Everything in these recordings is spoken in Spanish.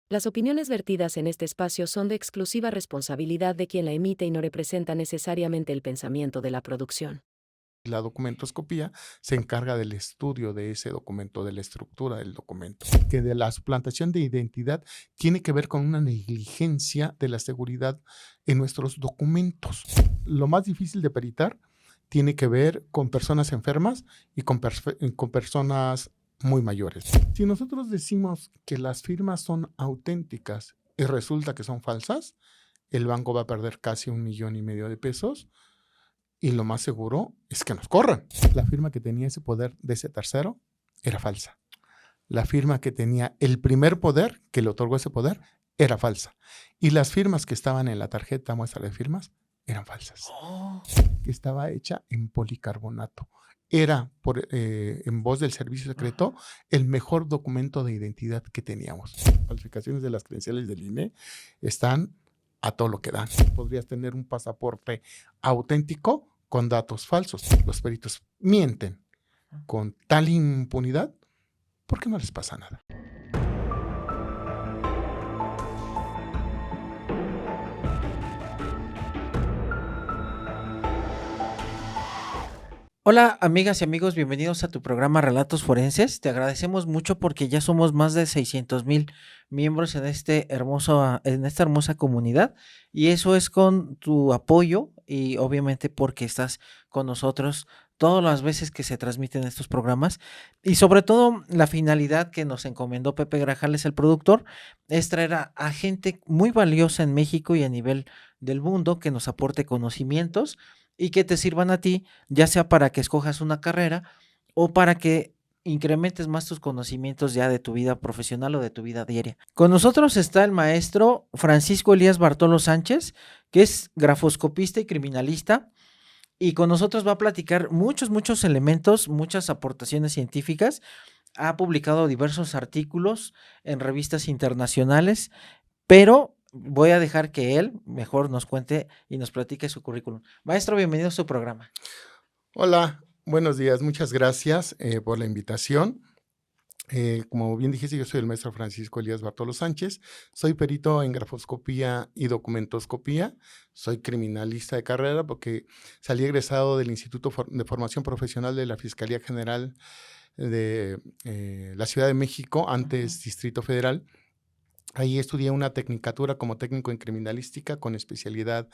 Las opiniones vertidas en este espacio son de exclusiva responsabilidad de quien la emite y no representa necesariamente el pensamiento de la producción. La documentoscopía se encarga del estudio de ese documento, de la estructura del documento, que de la suplantación de identidad tiene que ver con una negligencia de la seguridad en nuestros documentos. Lo más difícil de peritar tiene que ver con personas enfermas y con personas muy mayores. Si nosotros decimos que las firmas son auténticas y resulta que son falsas, el banco va a perder casi 1,5 millones de pesos y lo más seguro es que nos corran. La firma que tenía ese poder de ese tercero era falsa. La firma que tenía el primer poder, que le otorgó ese poder, era falsa. Y las firmas que estaban en la tarjeta muestra de firmas eran falsas. Que estaba hecha en policarbonato. Era, en voz del servicio secreto, el mejor documento de identidad que teníamos. Las falsificaciones de las credenciales del INE están a todo lo que dan. Podrías tener un pasaporte auténtico con datos falsos. Los peritos mienten con tal impunidad porque no les pasa nada. Hola amigas y amigos, bienvenidos a tu programa Relatos Forenses. Te agradecemos mucho porque ya somos más de 600,000 miembros en en esta hermosa comunidad, y eso es con tu apoyo y obviamente porque estás con nosotros todas las veces que se transmiten estos programas, y sobre todo la finalidad que nos encomendó Pepe Grajales, el productor, es traer a gente muy valiosa en México y a nivel del mundo que nos aporte conocimientos y que te sirvan a ti, ya sea para que escojas una carrera o para que incrementes más tus conocimientos ya de tu vida profesional o de tu vida diaria. Con nosotros está el maestro Francisco Elías Bartolo Sánchez, que es grafoscopista y criminalista, y con nosotros va a platicar muchos elementos, muchas aportaciones científicas. Ha publicado diversos artículos en revistas internacionales, pero voy a dejar que él mejor nos cuente y nos platique su currículum. Maestro, bienvenido a su programa. Hola, buenos días. Muchas gracias por la invitación. Como bien dijiste, yo soy el maestro Francisco Elías Bartolo Sánchez. Soy perito en grafoscopía y documentoscopía. Soy criminalista de carrera porque salí egresado del Instituto de Formación Profesional de la Fiscalía General de la Ciudad de México, antes Distrito Federal. Ahí estudié una tecnicatura como técnico en criminalística con especialidad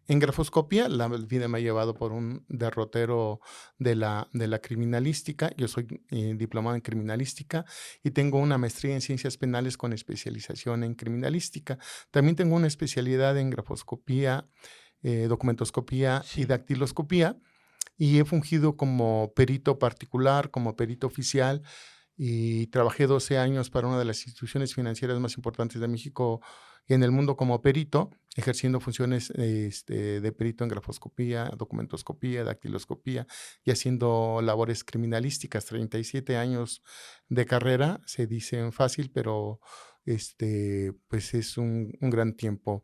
en grafoscopía. La vida me ha llevado por un derrotero de la criminalística. Yo soy diplomado en criminalística y tengo una maestría en ciencias penales con especialización en criminalística. También tengo una especialidad en grafoscopía, documentoscopía y Sí. dactiloscopía, y he fungido como perito particular, como perito oficial, y trabajé 12 años para una de las instituciones financieras más importantes de México y en el mundo como perito, ejerciendo funciones de perito en grafoscopía, documentoscopía, dactiloscopía y haciendo labores criminalísticas. 37 años de carrera, se dicen fácil, pero pues es un gran tiempo.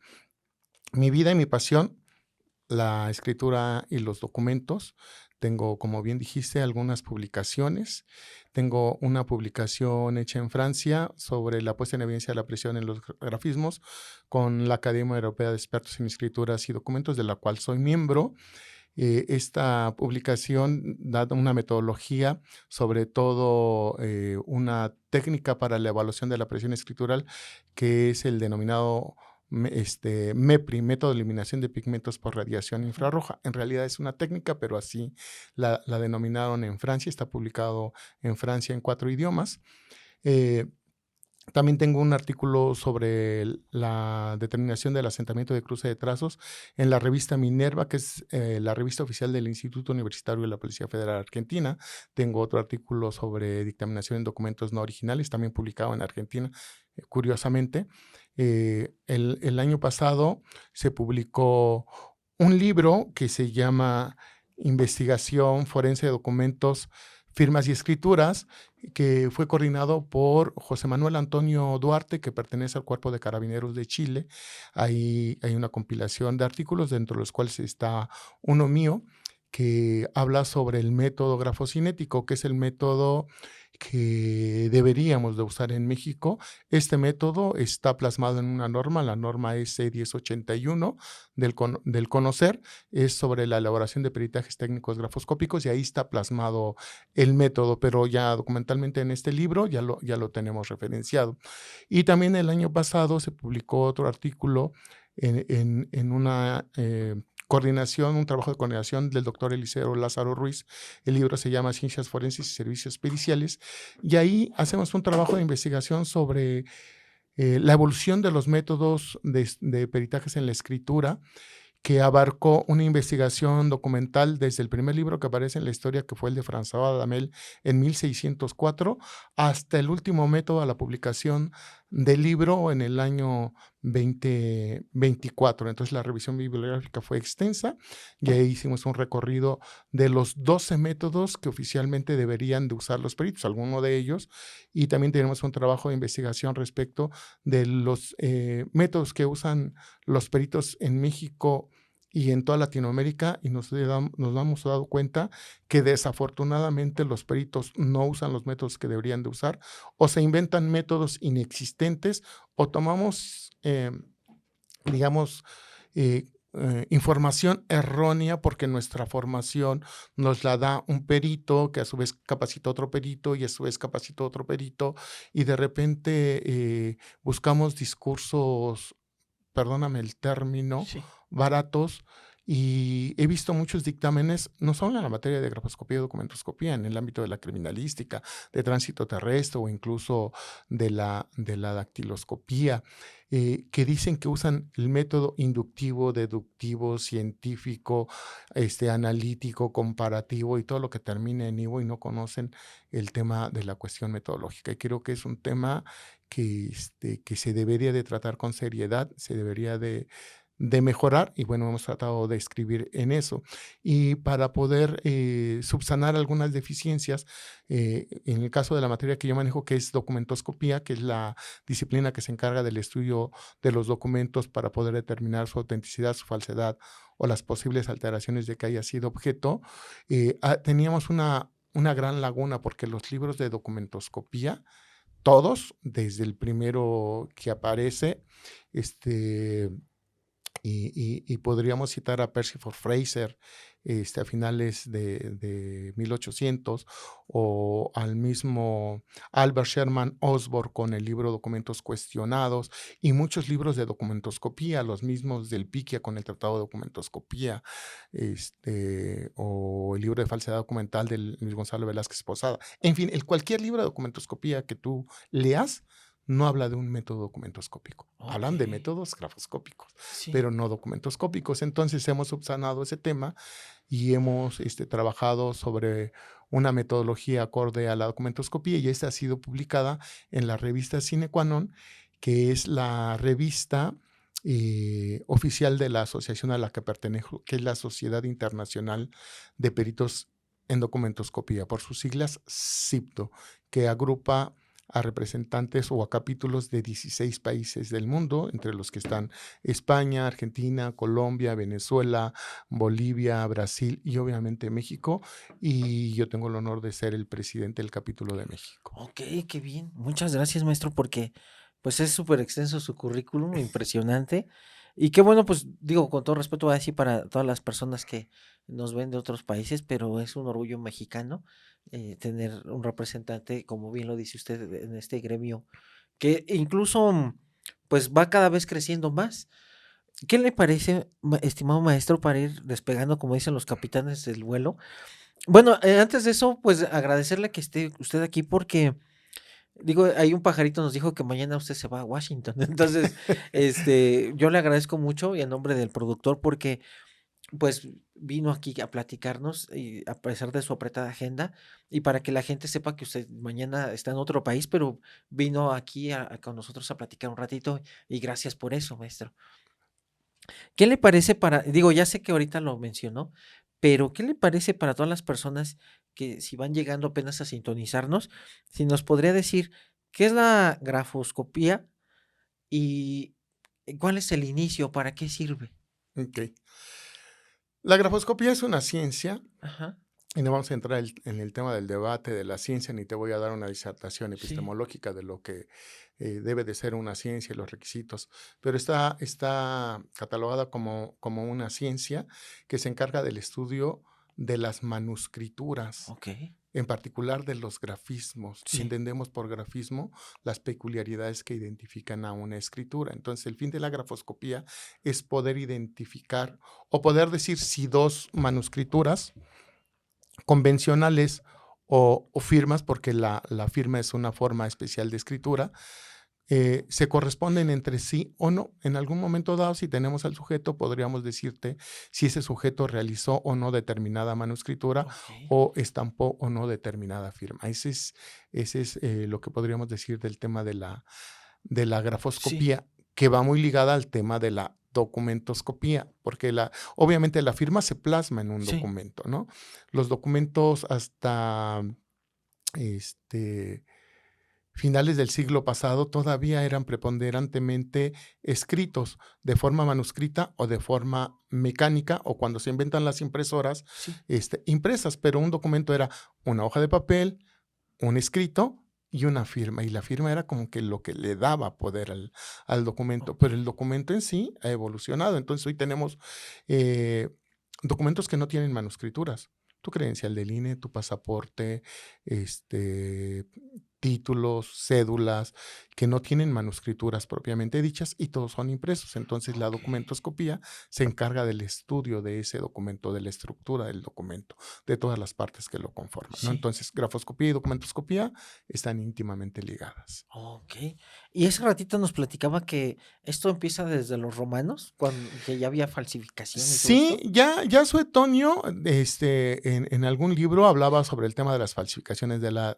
Mi vida y mi pasión, la escritura y los documentos. Tengo, como bien dijiste, algunas publicaciones. Tengo una publicación hecha en Francia sobre la puesta en evidencia de la presión en los grafismos con la Academia Europea de Expertos en Escrituras y Documentos, de la cual soy miembro. Esta publicación da una metodología, sobre todo una técnica para la evaluación de la presión escritural, que es el denominado MEPRI, método de eliminación de pigmentos por radiación infrarroja. En realidad es una técnica, pero así la denominaron en Francia. Está publicado en Francia en 4 idiomas. Eh, También tengo un artículo sobre la determinación del asentamiento de cruce de trazos en la revista Minerva, que es la revista oficial del Instituto Universitario de la Policía Federal Argentina. Tengo otro artículo sobre dictaminación en documentos no originales, también publicado en Argentina, curiosamente. El año pasado se publicó un libro que se llama Investigación Forense de Documentos, Firmas y Escrituras, que fue coordinado por José Manuel Antonio Duarte, que pertenece al Cuerpo de Carabineros de Chile. Ahí hay una compilación de artículos, dentro de los cuales está uno mío, que habla sobre el método grafocinético, que es el método que deberíamos de usar en México. Este método está plasmado en una norma, la norma S1081 del CONOCER, es sobre la elaboración de peritajes técnicos grafoscópicos y ahí está plasmado el método, pero ya documentalmente en este libro ya lo tenemos referenciado. Y también el año pasado se publicó otro artículo en una coordinación, un trabajo de coordinación del doctor Eliseo Lázaro Ruiz. El libro se llama Ciencias Forenses y Servicios Periciales, y ahí hacemos un trabajo de investigación sobre la evolución de los métodos de peritajes en la escritura, que abarcó una investigación documental desde el primer libro que aparece en la historia, que fue el de François Damel en 1604, hasta el último método a la publicación del libro en el año 2024. Entonces la revisión bibliográfica fue extensa y ahí hicimos un recorrido de los 12 métodos que oficialmente deberían de usar los peritos, alguno de ellos, y también tenemos un trabajo de investigación respecto de los métodos que usan los peritos en México y en toda Latinoamérica, y nos hemos dado cuenta que desafortunadamente los peritos no usan los métodos que deberían de usar, o se inventan métodos inexistentes, o tomamos, información errónea porque nuestra formación nos la da un perito que a su vez capacita a otro perito y a su vez capacita a otro perito, y de repente buscamos discursos, perdóname el término, Sí. baratos, y he visto muchos dictámenes, no solo en la materia de grafoscopía y documentoscopía, en el ámbito de la criminalística, de tránsito terrestre o incluso de la dactiloscopía, que dicen que usan el método inductivo, deductivo, científico, analítico, comparativo y todo lo que termine en ivo, y no conocen el tema de la cuestión metodológica. Y creo que es un tema que se debería de tratar con seriedad, se debería de mejorar, y bueno, hemos tratado de escribir en eso. Y para poder subsanar algunas deficiencias, en el caso de la materia que yo manejo, que es documentoscopía, que es la disciplina que se encarga del estudio de los documentos para poder determinar su autenticidad, su falsedad o las posibles alteraciones de que haya sido objeto, teníamos una gran laguna, porque los libros de documentoscopía, todos, desde el primero que aparece, y podríamos citar a Percival Fraser a finales de 1800, o al mismo Albert Sherman Osborne con el libro Documentos Cuestionados, y muchos libros de documentoscopía, los mismos del Piquia con el Tratado de Documentoscopía, o el libro de falsedad documental del Luis Gonzalo Velázquez Posada. En fin, cualquier libro de documentoscopía que tú leas no habla de un método documentoscópico. Hablan de métodos grafoscópicos, Sí. pero no documentoscópicos. Entonces hemos subsanado ese tema y hemos trabajado sobre una metodología acorde a la documentoscopía, y esta ha sido publicada en la revista Sine Qua Non, que es la revista oficial de la asociación a la que pertenezco, que es la Sociedad Internacional de Peritos en Documentoscopía, por sus siglas SIPDO, que agrupa a representantes o a capítulos de 16 países del mundo, entre los que están España, Argentina, Colombia, Venezuela, Bolivia, Brasil y obviamente México, y yo tengo el honor de ser el presidente del capítulo de México. Ok, qué bien. Muchas gracias, maestro, porque pues es súper extenso su currículum, impresionante. Y qué bueno, pues digo, con todo respeto, voy a decir para todas las personas que nos ven de otros países, pero es un orgullo mexicano tener un representante, como bien lo dice usted, en este gremio, que incluso pues va cada vez creciendo más. ¿Qué le parece, estimado maestro, para ir despegando, como dicen los capitanes del vuelo? Bueno, antes de eso, pues agradecerle que esté usted aquí porque, digo, ahí un pajarito nos dijo que mañana usted se va a Washington. Entonces, yo le agradezco mucho y en nombre del productor porque, pues, vino aquí a platicarnos y a pesar de su apretada agenda y para que la gente sepa que usted mañana está en otro país, pero vino aquí con nosotros a platicar un ratito y gracias por eso, maestro. ¿Qué le parece digo, ya sé que ahorita lo mencionó, pero qué le parece para todas las personas que si van llegando apenas a sintonizarnos, si nos podría decir qué es la grafoscopía y cuál es el inicio, para qué sirve? Okay. La grafoscopía es una ciencia Ajá. y no vamos a entrar en el tema del debate de la ciencia, ni te voy a dar una disertación Sí, epistemológica de lo que debe de ser una ciencia y los requisitos, pero está catalogada como una ciencia que se encarga del estudio de las manuscrituras, ok, en particular de los grafismos, y sí, entendemos por grafismo las peculiaridades que identifican a una escritura. Entonces, el fin de la grafoscopía es poder identificar o poder decir si dos manuscrituras convencionales o firmas, porque la firma es una forma especial de escritura, se corresponden entre sí o no. En algún momento dado, si tenemos al sujeto, podríamos decirte si ese sujeto realizó o no determinada manuscritura ok, o estampó o no determinada firma. Ese es lo que podríamos decir del tema de la sí, grafoscopía, que va muy ligada al tema de la documentoscopía, porque obviamente la firma se plasma en un sí, documento, ¿no? Los documentos hasta este, finales del siglo pasado todavía eran preponderantemente escritos de forma manuscrita o de forma mecánica, o cuando se inventan las impresoras, sí, impresas, pero un documento era una hoja de papel, un escrito y una firma, y la firma era como que lo que le daba poder al documento, ok, pero el documento en sí ha evolucionado. Entonces hoy tenemos eh, documentos que no tienen manuscrituras. Tu credencial del INE, tu pasaporte, este, títulos, cédulas, que no tienen manuscrituras propiamente dichas y todos son impresos. Entonces la ok, documentoscopía se encarga del estudio de ese documento, de la estructura del documento, de todas las partes que lo conforman, ¿no? sí. Entonces, grafoscopía y documentoscopía están íntimamente ligadas. Ok. Y ese ratito nos platicaba que esto empieza desde los romanos, cuando que ya había falsificación y todo Sí, esto. ya Suetonio, en algún libro hablaba sobre el tema de las falsificaciones de las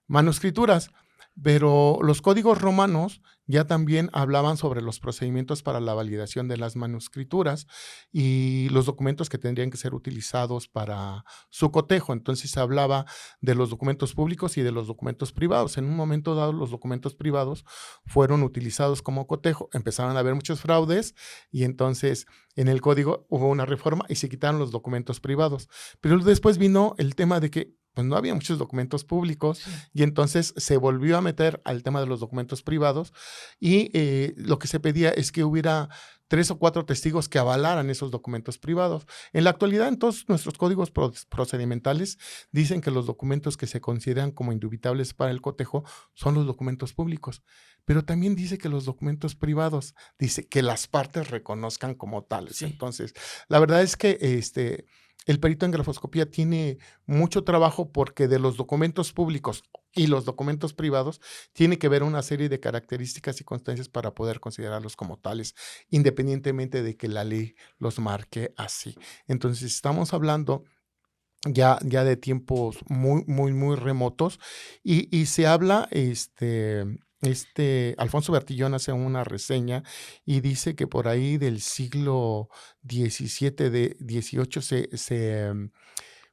manuscrituras, pero los códigos romanos ya también hablaban sobre los procedimientos para la validación de las manuscrituras y los documentos que tendrían que ser utilizados para su cotejo. Entonces se hablaba de los documentos públicos y de los documentos privados. En un momento dado, los documentos privados fueron utilizados como cotejo. Empezaron a haber muchos fraudes y entonces en el código hubo una reforma y se quitaron los documentos privados. Pero después vino el tema de que pues no había muchos documentos públicos Sí, y entonces se volvió a meter al tema de los documentos privados y lo que se pedía es que hubiera 3 o 4 testigos que avalaran esos documentos privados. En la actualidad, en todos nuestros códigos procedimentales dicen que los documentos que se consideran como indubitables para el cotejo son los documentos públicos, pero también dice que los documentos privados, dice que las partes reconozcan como tales. sí. Entonces, la verdad es que el perito en grafoscopía tiene mucho trabajo porque de los documentos públicos y los documentos privados tiene que ver una serie de características y constancias para poder considerarlos como tales, independientemente de que la ley los marque así. Entonces, estamos hablando ya de tiempos muy, muy, muy remotos y se habla, Alfonso Bertillón hace una reseña y dice que por ahí del siglo XVII, de XVIII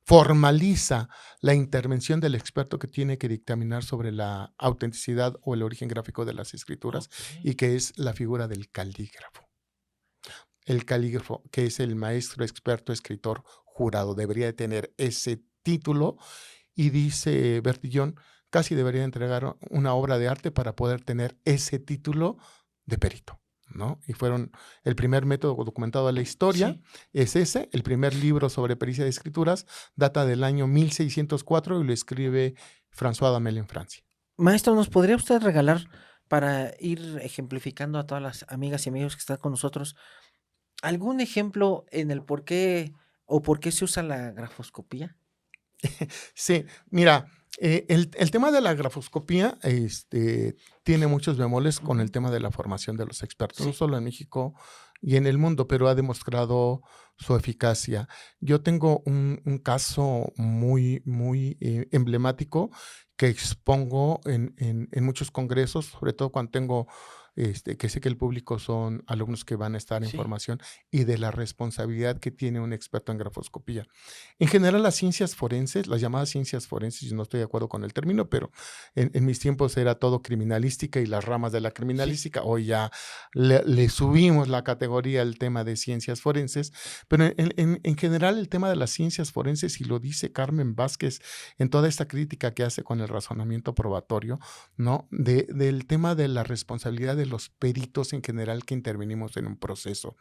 formaliza la intervención del experto que tiene que dictaminar sobre la autenticidad o el origen gráfico de las escrituras Ok. y que es la figura del calígrafo. El calígrafo, que es el maestro, experto, escritor, jurado, debería de tener ese título y dice Bertillón, casi debería entregar una obra de arte para poder tener ese título de perito, ¿no? Y fueron el primer método documentado de la historia, Sí. es ese, el primer libro sobre pericia de escrituras, data del año 1604 y lo escribe François Damel en Francia. Maestro, ¿nos podría usted regalar para ir ejemplificando a todas las amigas y amigos que están con nosotros algún ejemplo en el por qué o por qué se usa la grafoscopía? Sí, mira, el tema de la grafoscopía tiene muchos bemoles con el Ujú. tema de la formación de los expertos, no Sí, solo en México y en el mundo, pero ha demostrado su eficacia. Yo tengo un caso muy, muy emblemático que expongo en muchos congresos, sobre todo cuando tengo que sé que el público son alumnos que van a estar en Sí. formación, y de la responsabilidad que tiene un experto en grafoscopía. En general, las ciencias forenses, las llamadas ciencias forenses, yo no estoy de acuerdo con el término, pero en mis tiempos era todo criminalística y las ramas de la Sí. criminalística. Hoy ya le subimos la categoría al tema de ciencias forenses, pero en general el tema de las ciencias forenses, y lo dice Carmen Vázquez en toda esta crítica que hace con el razonamiento probatorio, ¿no? Del tema de la responsabilidad de los peritos en general que intervenimos en un proceso,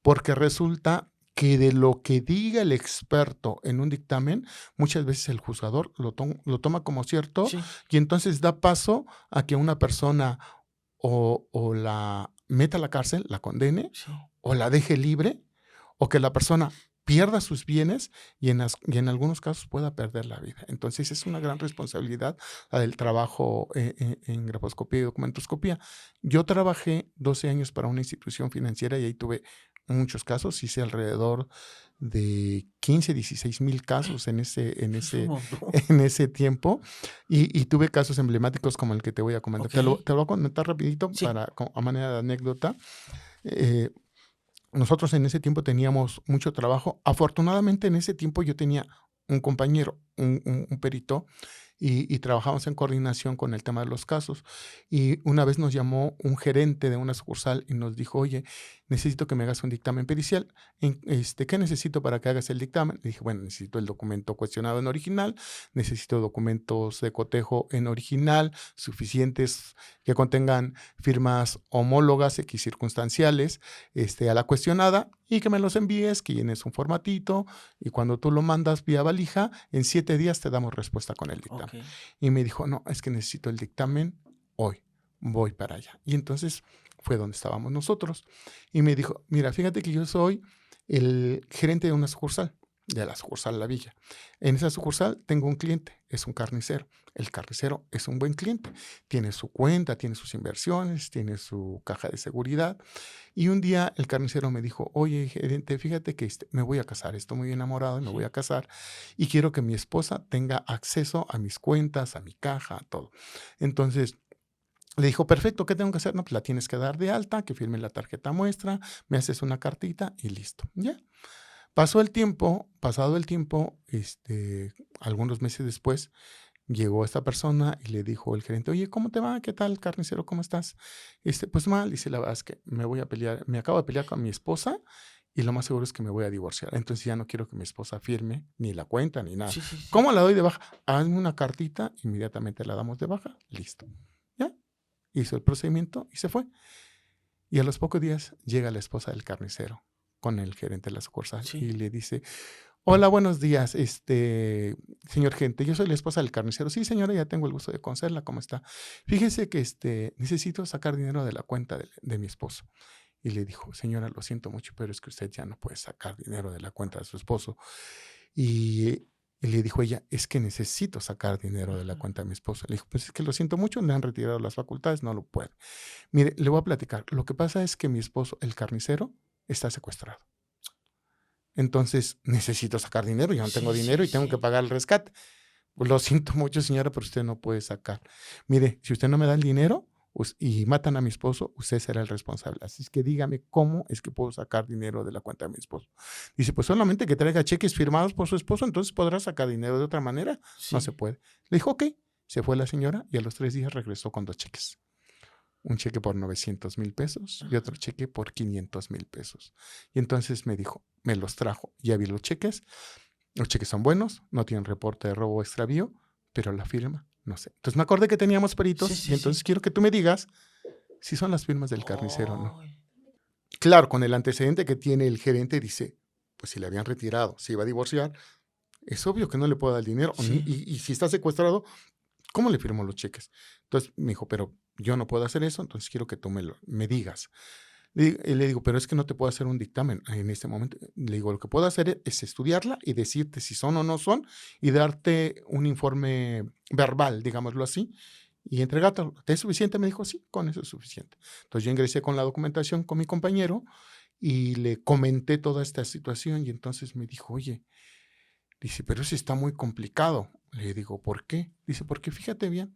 porque resulta que de lo que diga el experto en un dictamen, muchas veces el juzgador lo toma como cierto, Sí. y entonces da paso a que una persona o la meta a la cárcel, la condene, Sí. o la deje libre, o que la persona pierda sus bienes y en algunos casos pueda perder la vida. Entonces es una gran responsabilidad la del trabajo en grafoscopía y documentoscopía. Yo trabajé 12 años para una institución financiera y ahí tuve muchos casos, hice alrededor de 15, 16 mil casos Eso es un montón. en ese tiempo, y tuve casos emblemáticos como el que te voy a comentar. Ok. Te lo voy a comentar rapidito Sí. a manera de anécdota. Eh, Nosotros en ese tiempo teníamos mucho trabajo. Afortunadamente en ese tiempo yo tenía un compañero, un perito, y trabajábamos en coordinación con el tema de los casos. Y una vez nos llamó un gerente de una sucursal y nos dijo, oye, necesito que me hagas un dictamen pericial. ¿Qué necesito para que hagas el dictamen? Le dije, bueno, necesito el documento cuestionado en original, necesito documentos de cotejo en original, suficientes que contengan firmas homólogas, equicircunstanciales, a la cuestionada, y que me los envíes, que llenes un formatito, y cuando tú lo mandas vía valija, en 7 días te damos respuesta con el dictamen. Ok. Y me dijo, no, es que necesito el dictamen hoy, voy para allá. Y entonces fue donde estábamos nosotros. Y me dijo, mira, fíjate que yo soy el gerente de una sucursal, de la sucursal La Villa. En esa sucursal tengo un cliente, es un carnicero. El carnicero es un buen cliente, tiene su cuenta, tiene sus inversiones, tiene su caja de seguridad. Y un día el carnicero me dijo, oye, gerente, fíjate que me voy a casar, estoy muy enamorado y me voy Sí. a casar, y quiero que mi esposa tenga acceso a mis cuentas, a mi caja, a todo. Entonces le dijo, perfecto, ¿qué tengo que hacer? No, pues la tienes que dar de alta, que firme la tarjeta muestra, me haces una cartita y listo. Ya. Pasado el tiempo, algunos meses después, llegó esta persona y le dijo el gerente, oye, ¿cómo te va? ¿Qué tal, carnicero? ¿Cómo estás? Pues mal, dice, la verdad es que me acabo de pelear con mi esposa, y lo más seguro es que me voy a divorciar. Entonces ya no quiero que mi esposa firme ni la cuenta ni nada. Sí, sí, sí. ¿Cómo la doy de baja? Hazme una cartita, inmediatamente la damos de baja, listo. Ya, hizo el procedimiento y se fue. Y a los pocos días llega la esposa del carnicero con el gerente de la sucursal Sí. y le dice, hola, buenos días, señor gerente, yo soy la esposa del carnicero. Sí, señora, ya tengo el gusto de conocerla, ¿cómo está? Fíjese que necesito sacar dinero de la cuenta de mi esposo. Y le dijo, señora, lo siento mucho, pero es que usted ya no puede sacar dinero de la cuenta de su esposo. Y le dijo ella, es que necesito sacar dinero de la Ujú. cuenta de mi esposo. Le dijo, pues es que lo siento mucho, le han retirado las facultades, no lo puede. Mire, le voy a platicar. Lo que pasa es que mi esposo, el carnicero, está secuestrado. Entonces necesito sacar dinero, ya no tengo Sí, dinero sí, y tengo que sí. pagar el rescate. Pues lo siento mucho, señora, pero usted no puede sacar. Mire, si usted no me da el dinero y matan a mi esposo, usted será el responsable. Así es que dígame cómo es que puedo sacar dinero de la cuenta de mi esposo. Dice, pues solamente que traiga cheques firmados por su esposo, entonces podrá sacar dinero de otra manera. No se Sí. puede. Le dijo, ok. Se fue la señora y a los 3 días regresó con 2 cheques. Un cheque por 900,000 pesos y otro cheque por 500,000 pesos. Y entonces me dijo, me los trajo. Ya vi los cheques son buenos, no tienen reporte de robo o extravío, pero la firma, no sé. Entonces me acordé que teníamos Sí, peritos y sí, entonces sí. quiero que tú me digas si son las firmas del carnicero o no. Ay. Claro, con el antecedente que tiene el gerente, dice, pues si le habían retirado, se iba a divorciar, es obvio que no le puedo dar el dinero. Sí. Y si está secuestrado, ¿cómo le firmo los cheques? Entonces me dijo, pero yo no puedo hacer eso, entonces quiero que tú me digas. Le digo, pero es que no te puedo hacer un dictamen en este momento. Le digo, lo que puedo hacer es estudiarla y decirte si son o no son y darte un informe verbal, digámoslo así, y entregártelo. ¿Te es suficiente? Me dijo, sí, con eso es suficiente. Entonces yo ingresé con la documentación con mi compañero y le comenté toda esta situación y entonces me dijo, oye, dice, pero eso está muy complicado. Le digo, ¿por qué? Dice, porque fíjate bien.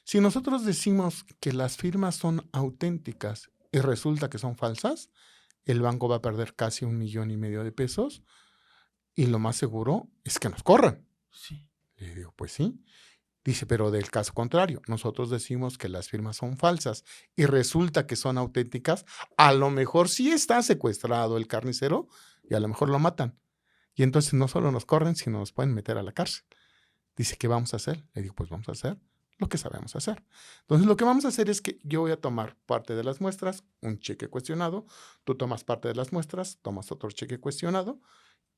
Si nosotros decimos que las firmas son auténticas y resulta que son falsas, el banco va a perder casi 1,5 millones de pesos y lo más seguro es que nos corran. Sí. Le digo, pues sí. Dice, pero del caso contrario, nosotros decimos que las firmas son falsas y resulta que son auténticas, a lo mejor sí está secuestrado el carnicero y a lo mejor lo matan. Y entonces no solo nos corren, sino nos pueden meter a la cárcel. Dice, ¿qué vamos a hacer? Le digo, pues vamos a hacer lo que sabemos hacer. Entonces lo que vamos a hacer es que yo voy a tomar parte de las muestras, un cheque cuestionado, tú tomas parte de las muestras, tomas otro cheque cuestionado,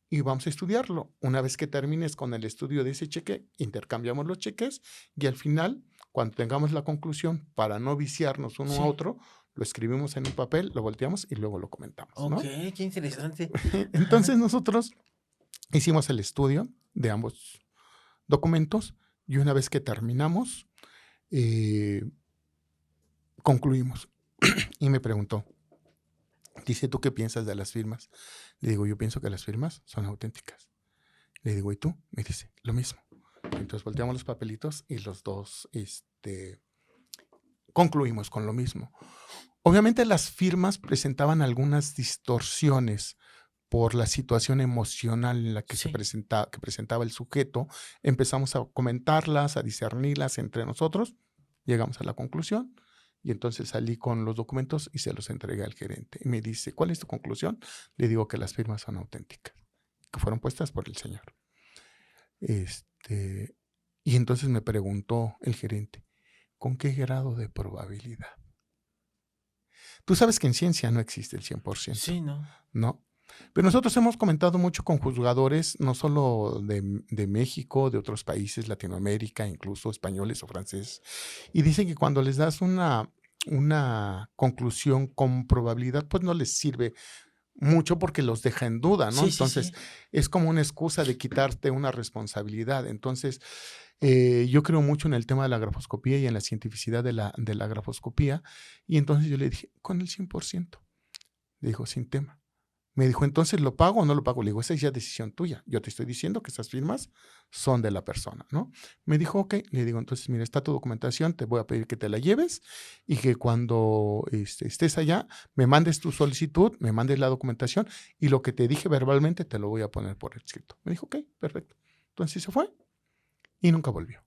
y vamos a estudiarlo. Una vez que termines con el estudio de ese cheque, intercambiamos los cheques y al final, cuando tengamos la conclusión, para no viciarnos uno a Sí. otro, lo escribimos en un papel, lo volteamos y luego lo comentamos, ¿no? Ok, qué interesante. Entonces nosotros hicimos el estudio de ambos documentos y una vez que terminamos, concluimos. Y me preguntó, dice, ¿tú qué piensas de las firmas? Le digo, yo pienso que las firmas son auténticas. Le digo, ¿y tú? Me dice, lo mismo. Entonces volteamos los papelitos y los dos concluimos con lo mismo. Obviamente las firmas presentaban algunas distorsiones por la situación emocional en la que Sí. que presentaba el sujeto. Empezamos a comentarlas, a discernirlas entre nosotros. Llegamos a la conclusión. Y entonces salí con los documentos y se los entregué al gerente. Y me dice, ¿cuál es tu conclusión? Le digo que las firmas son auténticas, que fueron puestas por el señor. Y entonces me preguntó el gerente, ¿con qué grado de probabilidad? Tú sabes que en ciencia no existe el 100%. Sí, ¿no? ¿No? Pero nosotros hemos comentado mucho con juzgadores, no solo de México, de otros países, Latinoamérica, incluso españoles o franceses, y dicen que cuando les das una conclusión con probabilidad, pues no les sirve mucho porque los deja en duda, ¿no? Sí, sí, Entonces, sí. es como una excusa de quitarte una responsabilidad. Entonces, yo creo mucho en el tema de la grafoscopía y en la cientificidad de la grafoscopía, y entonces yo le dije, con el 100%. Le dijo, sin tema. Me dijo, entonces, ¿lo pago o no lo pago? Le digo, esa es ya decisión tuya. Yo te estoy diciendo que esas firmas son de la persona, ¿no? Me dijo, ok. Le digo, entonces, mira, está tu documentación, te voy a pedir que te la lleves y que cuando estés allá, me mandes tu solicitud, me mandes la documentación y lo que te dije verbalmente te lo voy a poner por escrito. Me dijo, ok, perfecto. Entonces se fue y nunca volvió.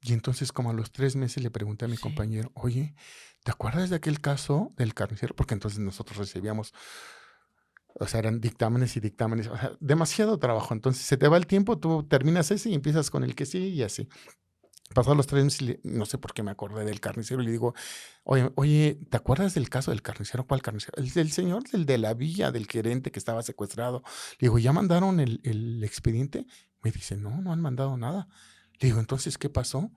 Y entonces, como a los 3 meses, le pregunté a mi Sí. compañero, oye, ¿te acuerdas de aquel caso del carnicero? Porque entonces nosotros recibíamos, o sea, eran dictámenes y dictámenes, o sea, demasiado trabajo. Entonces se te va el tiempo, tú terminas ese y empiezas con el que sí y así. Pasaron los 3 meses y no sé por qué me acordé del carnicero y le digo, oye, ¿te acuerdas del caso del carnicero? ¿Cuál carnicero? El del señor, del de la villa, del gerente que estaba secuestrado. Le digo, ¿ya mandaron el expediente? Me dice, no han mandado nada. Le digo, entonces, ¿qué pasó?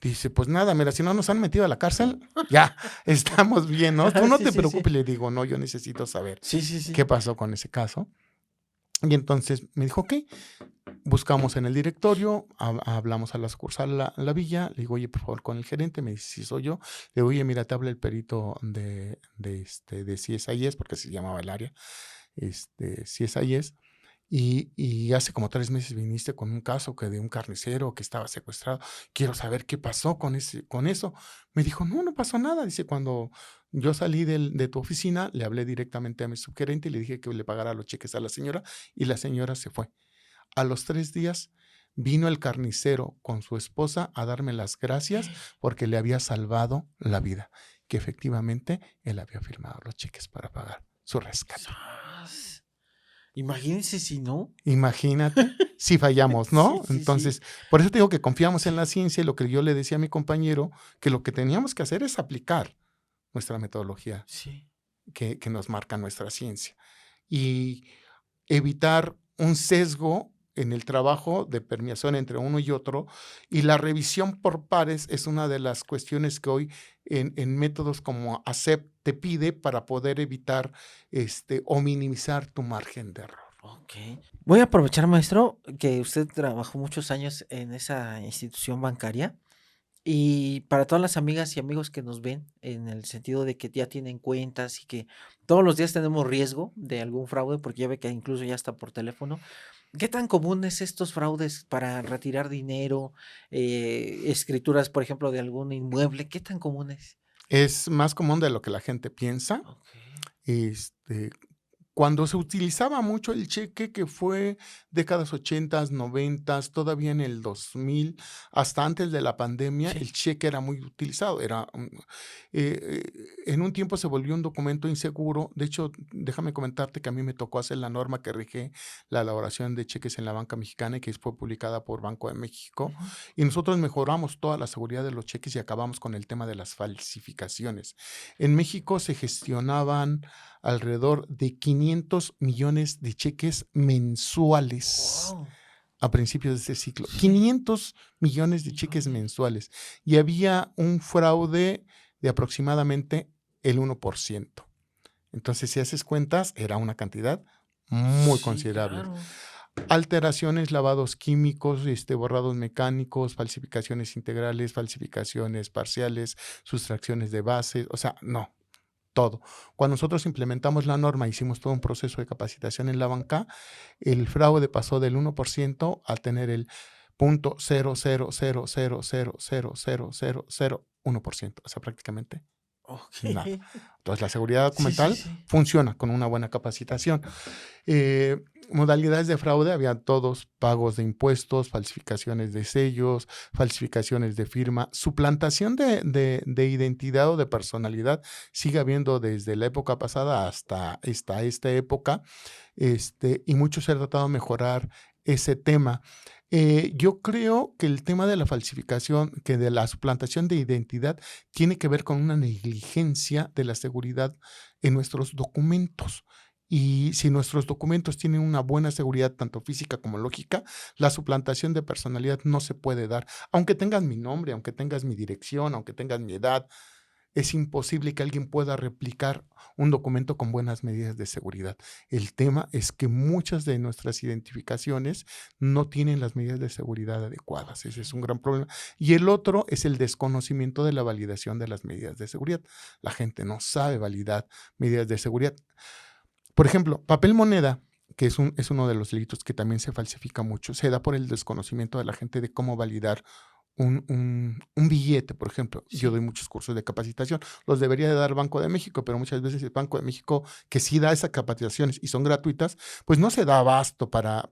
Dice, pues nada, mira, si no nos han metido a la cárcel, ya estamos bien, ¿no? Tú no Sí, te sí, preocupes. sí. Le digo, no, yo necesito saber Sí, sí, sí. qué pasó con ese caso. Y entonces me dijo, ok, buscamos en el directorio, hablamos a la sucursal, la villa, le digo, oye, por favor, con el gerente, me dice, si soy yo. Le digo, oye, mira, te habla el perito de CSIS, porque se llamaba el área, CSIS. Y hace como 3 meses viniste con un caso de un carnicero que estaba secuestrado. Quiero saber qué pasó con eso. Me dijo, no pasó nada. Dice, cuando yo salí de tu oficina, le hablé directamente a mi subgerente y le dije que le pagara los cheques a la señora y la señora se fue. A los 3 días vino el carnicero con su esposa a darme las gracias porque le había salvado la vida, que efectivamente él había firmado los cheques para pagar su rescate. ¡Sas! Imagínense si no. Imagínate si fallamos, ¿no? Sí, sí, Entonces, sí. por eso te digo que confiamos en la ciencia y lo que yo le decía a mi compañero, que lo que teníamos que hacer es aplicar nuestra metodología Sí. que nos marca nuestra ciencia y evitar un sesgo en el trabajo de permeación entre uno y otro, y la revisión por pares es una de las cuestiones que hoy en métodos como ACEP te pide para poder evitar o minimizar tu margen de error. Ok. Voy a aprovechar, maestro, que usted trabajó muchos años en esa institución bancaria Y para todas las amigas y amigos que nos ven, en el sentido de que ya tienen cuentas y que todos los días tenemos riesgo de algún fraude, porque ya ve que incluso ya está por teléfono. ¿Qué tan común es estos fraudes para retirar dinero, escrituras, por ejemplo, de algún inmueble? ¿Qué tan común es? Es más común de lo que la gente piensa. Ok. Este, Cuando se utilizaba mucho el cheque, que fue décadas 80, 90, todavía en el 2000, hasta antes de la pandemia, Sí. el cheque era muy utilizado. En un tiempo se volvió un documento inseguro. De hecho, déjame comentarte que a mí me tocó hacer la norma que rige la elaboración de cheques en la banca mexicana y que fue publicada por Banco de México. Ujú. Y nosotros mejoramos toda la seguridad de los cheques y acabamos con el tema de las falsificaciones. En México se gestionaban alrededor de 500 millones de cheques mensuales Wow. a principios de este ciclo. Sí. 500 millones de cheques Millones. mensuales. Y había un fraude de aproximadamente el 1%. Entonces, si haces cuentas, era una cantidad muy Sí, considerable. claro. Alteraciones, lavados químicos, borrados mecánicos, falsificaciones integrales, falsificaciones parciales, sustracciones de bases, o sea, no, todo. Cuando nosotros implementamos la norma, hicimos todo un proceso de capacitación en la banca, el fraude pasó del 1% a tener el 0.000000001%, o sea, prácticamente Ok. nada. Entonces, la seguridad Sí, sí, documental sí. funciona con una buena capacitación. Modalidades de fraude, había todos: pagos de impuestos, falsificaciones de sellos, falsificaciones de firma, suplantación de identidad o de personalidad. Sigue habiendo desde la época pasada hasta esta época, y mucho se ha tratado de mejorar ese tema. Yo creo que el tema de la falsificación, que de la suplantación de identidad, tiene que ver con una negligencia de la seguridad en nuestros documentos. Y si nuestros documentos tienen una buena seguridad, tanto física como lógica, la suplantación de personalidad no se puede dar. Aunque tengas mi nombre, aunque tengas mi dirección, aunque tengas mi edad, es imposible que alguien pueda replicar un documento con buenas medidas de seguridad. El tema es que muchas de nuestras identificaciones no tienen las medidas de seguridad adecuadas. Ese es un gran problema. Y el otro es el desconocimiento de la validación de las medidas de seguridad. La gente no sabe validar medidas de seguridad. Por ejemplo, papel moneda, que es uno de los delitos que también se falsifica mucho, se da por el desconocimiento de la gente de cómo validar un billete, por ejemplo. Yo doy Sí. muchos cursos de capacitación, los debería de dar Banco de México, pero muchas veces el Banco de México, que sí da esas capacitaciones y son gratuitas, pues no se da abasto para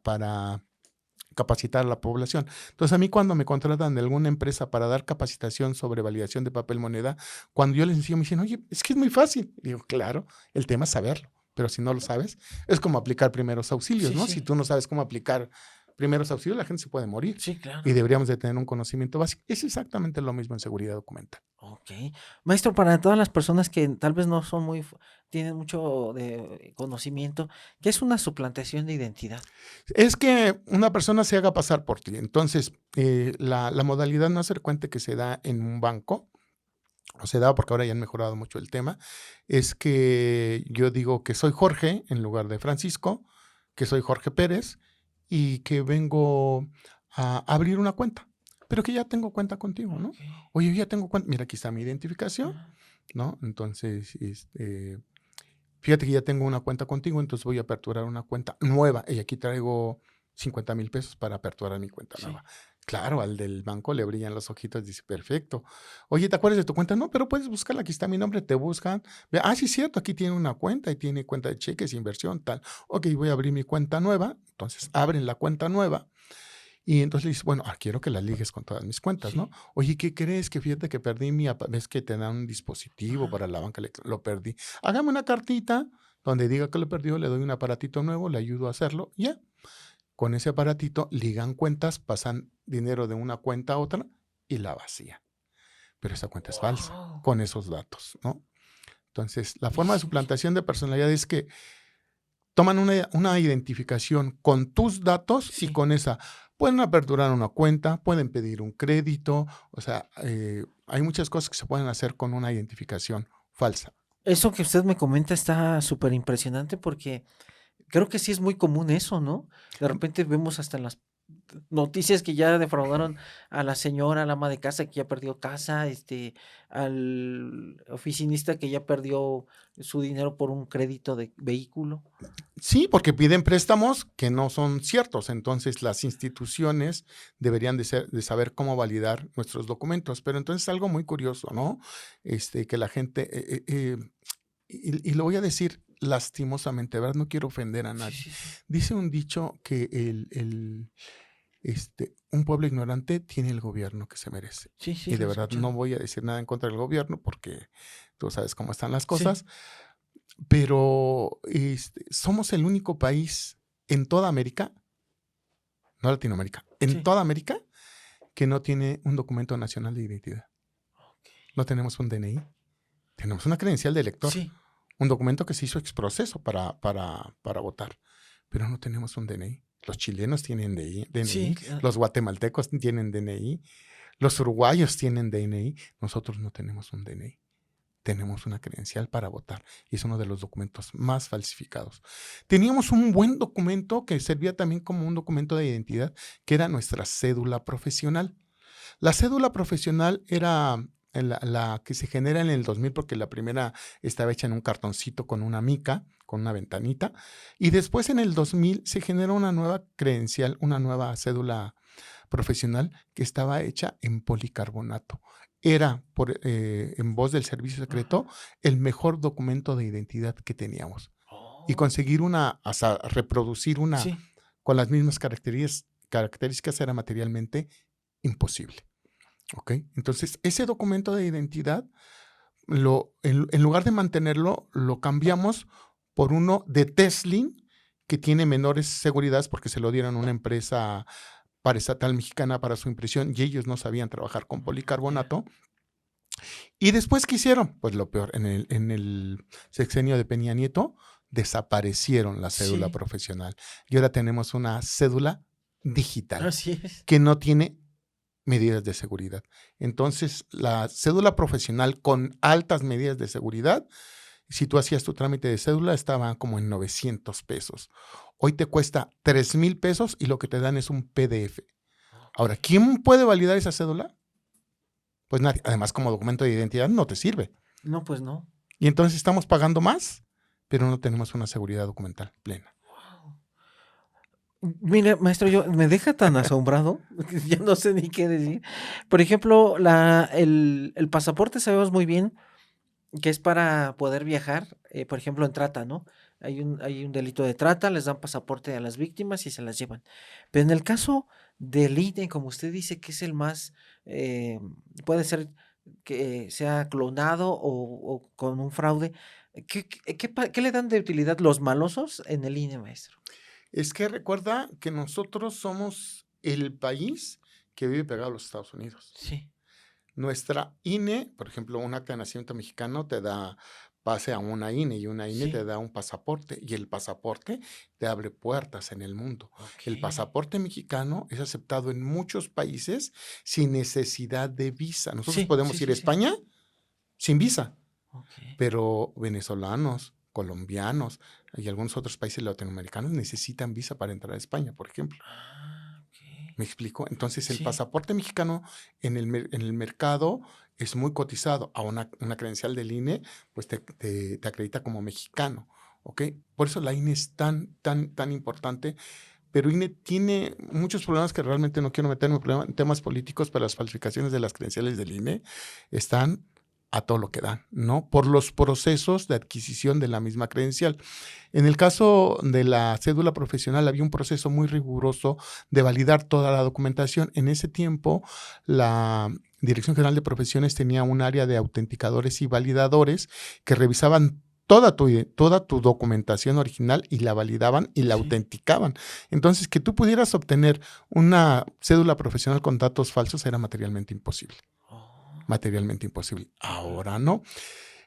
capacitar a la población. Entonces, a mí cuando me contratan de alguna empresa para dar capacitación sobre validación de papel moneda, cuando yo les enseño, me dicen, oye, es que es muy fácil. Y digo, claro, el tema es saberlo, pero si no lo sabes, es como aplicar primeros auxilios, Sí, ¿no? Si sí. tú no sabes cómo aplicar primeros auxilios, la gente se puede morir. Sí, Y claro. deberíamos de tener un conocimiento básico. Es exactamente lo mismo en seguridad documental. Ok. Maestro, para todas las personas que tal vez no son tienen mucho de conocimiento, ¿qué es una suplantación de identidad? Es que una persona se haga pasar por ti. Entonces, la modalidad más frecuente que se da en un banco, o se da porque ahora ya han mejorado mucho el tema, es que yo digo que soy Jorge en lugar de Francisco, que soy Jorge Pérez y que vengo a abrir una cuenta, pero que ya tengo cuenta contigo, ¿no? Ok. Oye, yo ya tengo cuenta, mira, aquí está mi identificación, Ah, ¿no? Entonces, fíjate que ya tengo una cuenta contigo, entonces voy a aperturar una cuenta nueva y aquí traigo 50,000 pesos para aperturar mi cuenta sí. nueva. Claro, al del banco le brillan los ojitos, dice, perfecto. Oye, ¿te acuerdas de tu cuenta? No, pero puedes buscarla, aquí está mi nombre, te buscan. Sí, cierto, aquí tiene una cuenta y tiene cuenta de cheques, inversión, tal. Ok, voy a abrir mi cuenta nueva. Entonces abren la cuenta nueva y entonces le dices, bueno, quiero que la ligues con todas mis cuentas, ¿no? Sí. Oye, ¿qué crees? Que fíjate que perdí ves que te dan un dispositivo Ajá. para la banca, lo perdí. Hágame una cartita donde diga que lo perdió, le doy un aparatito nuevo, le ayudo a hacerlo, y ya. Con ese aparatito ligan cuentas, pasan dinero de una cuenta a otra y la vacía. Pero esa cuenta es falsa Wow. con esos datos, ¿no? Entonces, la Oye, forma de sí, suplantación de personalidad es que toman una identificación con tus datos y sí. con esa pueden aperturar una cuenta, pueden pedir un crédito, o sea, hay muchas cosas que se pueden hacer con una identificación falsa. Eso que usted me comenta está súper impresionante porque creo que sí es muy común eso, ¿no? De repente vemos hasta en las noticias que ya defraudaron a la señora, al ama de casa que ya perdió casa, al oficinista que ya perdió su dinero por un crédito de vehículo. Sí, porque piden préstamos que no son ciertos. Entonces, las instituciones deberían de saber cómo validar nuestros documentos. Pero entonces algo muy curioso, ¿no? Que la gente, y lo voy a decir lastimosamente, ¿verdad? No quiero ofender a Sí, nadie. sí, sí. Dice un dicho que un pueblo ignorante tiene el gobierno que se merece. Sí, sí, Y de lo he verdad no escuchado. voy a decir nada en contra del gobierno porque tú sabes cómo están las Sí. cosas, pero somos el único país en toda América, no Latinoamérica, en Sí. toda América que no tiene un documento nacional de identidad. Ok. No tenemos un DNI, tenemos una credencial de elector, Sí. un documento que se hizo ex proceso para votar, pero no tenemos un DNI. Los chilenos tienen DNI, Sí. los guatemaltecos tienen DNI, los uruguayos tienen DNI, nosotros no tenemos un DNI. Tenemos una credencial para votar y es uno de los documentos más falsificados. Teníamos un buen documento que servía también como un documento de identidad, que era nuestra cédula profesional. La cédula profesional era la que se genera en el 2000 porque la primera estaba hecha en un cartoncito con una mica, con una ventanita, y después en el 2000 se generó una nueva credencial, una nueva cédula profesional que estaba hecha en policarbonato. Era, en voz del servicio secreto, el mejor documento de identidad que teníamos. Y Oh. conseguir hasta reproducir una Sí. con las mismas características era materialmente imposible. ¿Ok? Entonces, ese documento de identidad, en lugar de mantenerlo, lo cambiamos por uno de Teslin, que tiene menores seguridades porque se lo dieron a una empresa paraestatal mexicana para su impresión y ellos no sabían trabajar con policarbonato. Y después, ¿qué hicieron? Pues lo peor, en el sexenio de Peña Nieto, desaparecieron la cédula Sí. profesional. Y ahora tenemos una cédula digital Así es. que no tiene medidas de seguridad. Entonces, la cédula profesional con altas medidas de seguridad, si tú hacías tu trámite de cédula, estaba como en 900 pesos. Hoy te cuesta 3,000 pesos y lo que te dan es un PDF. Ahora, ¿quién puede validar esa cédula? Pues nadie. Además, como documento de identidad no te sirve. No, pues no. Y entonces estamos pagando más, pero no tenemos una seguridad documental plena. Mire, maestro, me deja tan asombrado que ya no sé ni qué decir. Por ejemplo, el pasaporte sabemos muy bien que es para poder viajar, por ejemplo, en trata, ¿no? Hay un delito de trata, les dan pasaporte a las víctimas y se las llevan. Pero en el caso del INE, como usted dice, que es el más, puede ser que sea clonado o con un fraude, ¿qué le dan de utilidad los malosos en el INE, maestro? Es que recuerda que nosotros somos el país que vive pegado a los Estados Unidos. Sí, Nuestra INE, por ejemplo, un acta de nacimiento mexicano te da pase a una INE y una INE te sí, da un pasaporte y el pasaporte te abre puertas en el mundo. El ok, pasaporte mexicano es aceptado en muchos países sin necesidad de visa. Nosotros sí, sí, podemos ir a sí, sí, España sin visa, ok. pero venezolanos, colombianos y algunos otros países latinoamericanos necesitan visa para entrar a España, por ejemplo. Ah, ok. ¿Me explico? Entonces, el Sí, pasaporte mexicano en el mercado es muy cotizado. A una credencial del INE, pues te acredita como mexicano, ¿ok? Por eso la INE es tan, tan, tan importante. Pero INE tiene muchos problemas que realmente no quiero meterme en temas políticos, pero las falsificaciones de las credenciales del INE están a todo lo que dan, ¿no? Por los procesos de adquisición de la misma credencial. En el caso de la cédula profesional había un proceso muy riguroso de validar toda la documentación. En ese tiempo, la Dirección General de Profesiones tenía un área de autenticadores y validadores que revisaban toda tu documentación original y la validaban y la sí. autenticaban. Entonces, que tú pudieras obtener una cédula profesional con datos falsos era materialmente imposible. Oh, Materialmente imposible. Ahora no.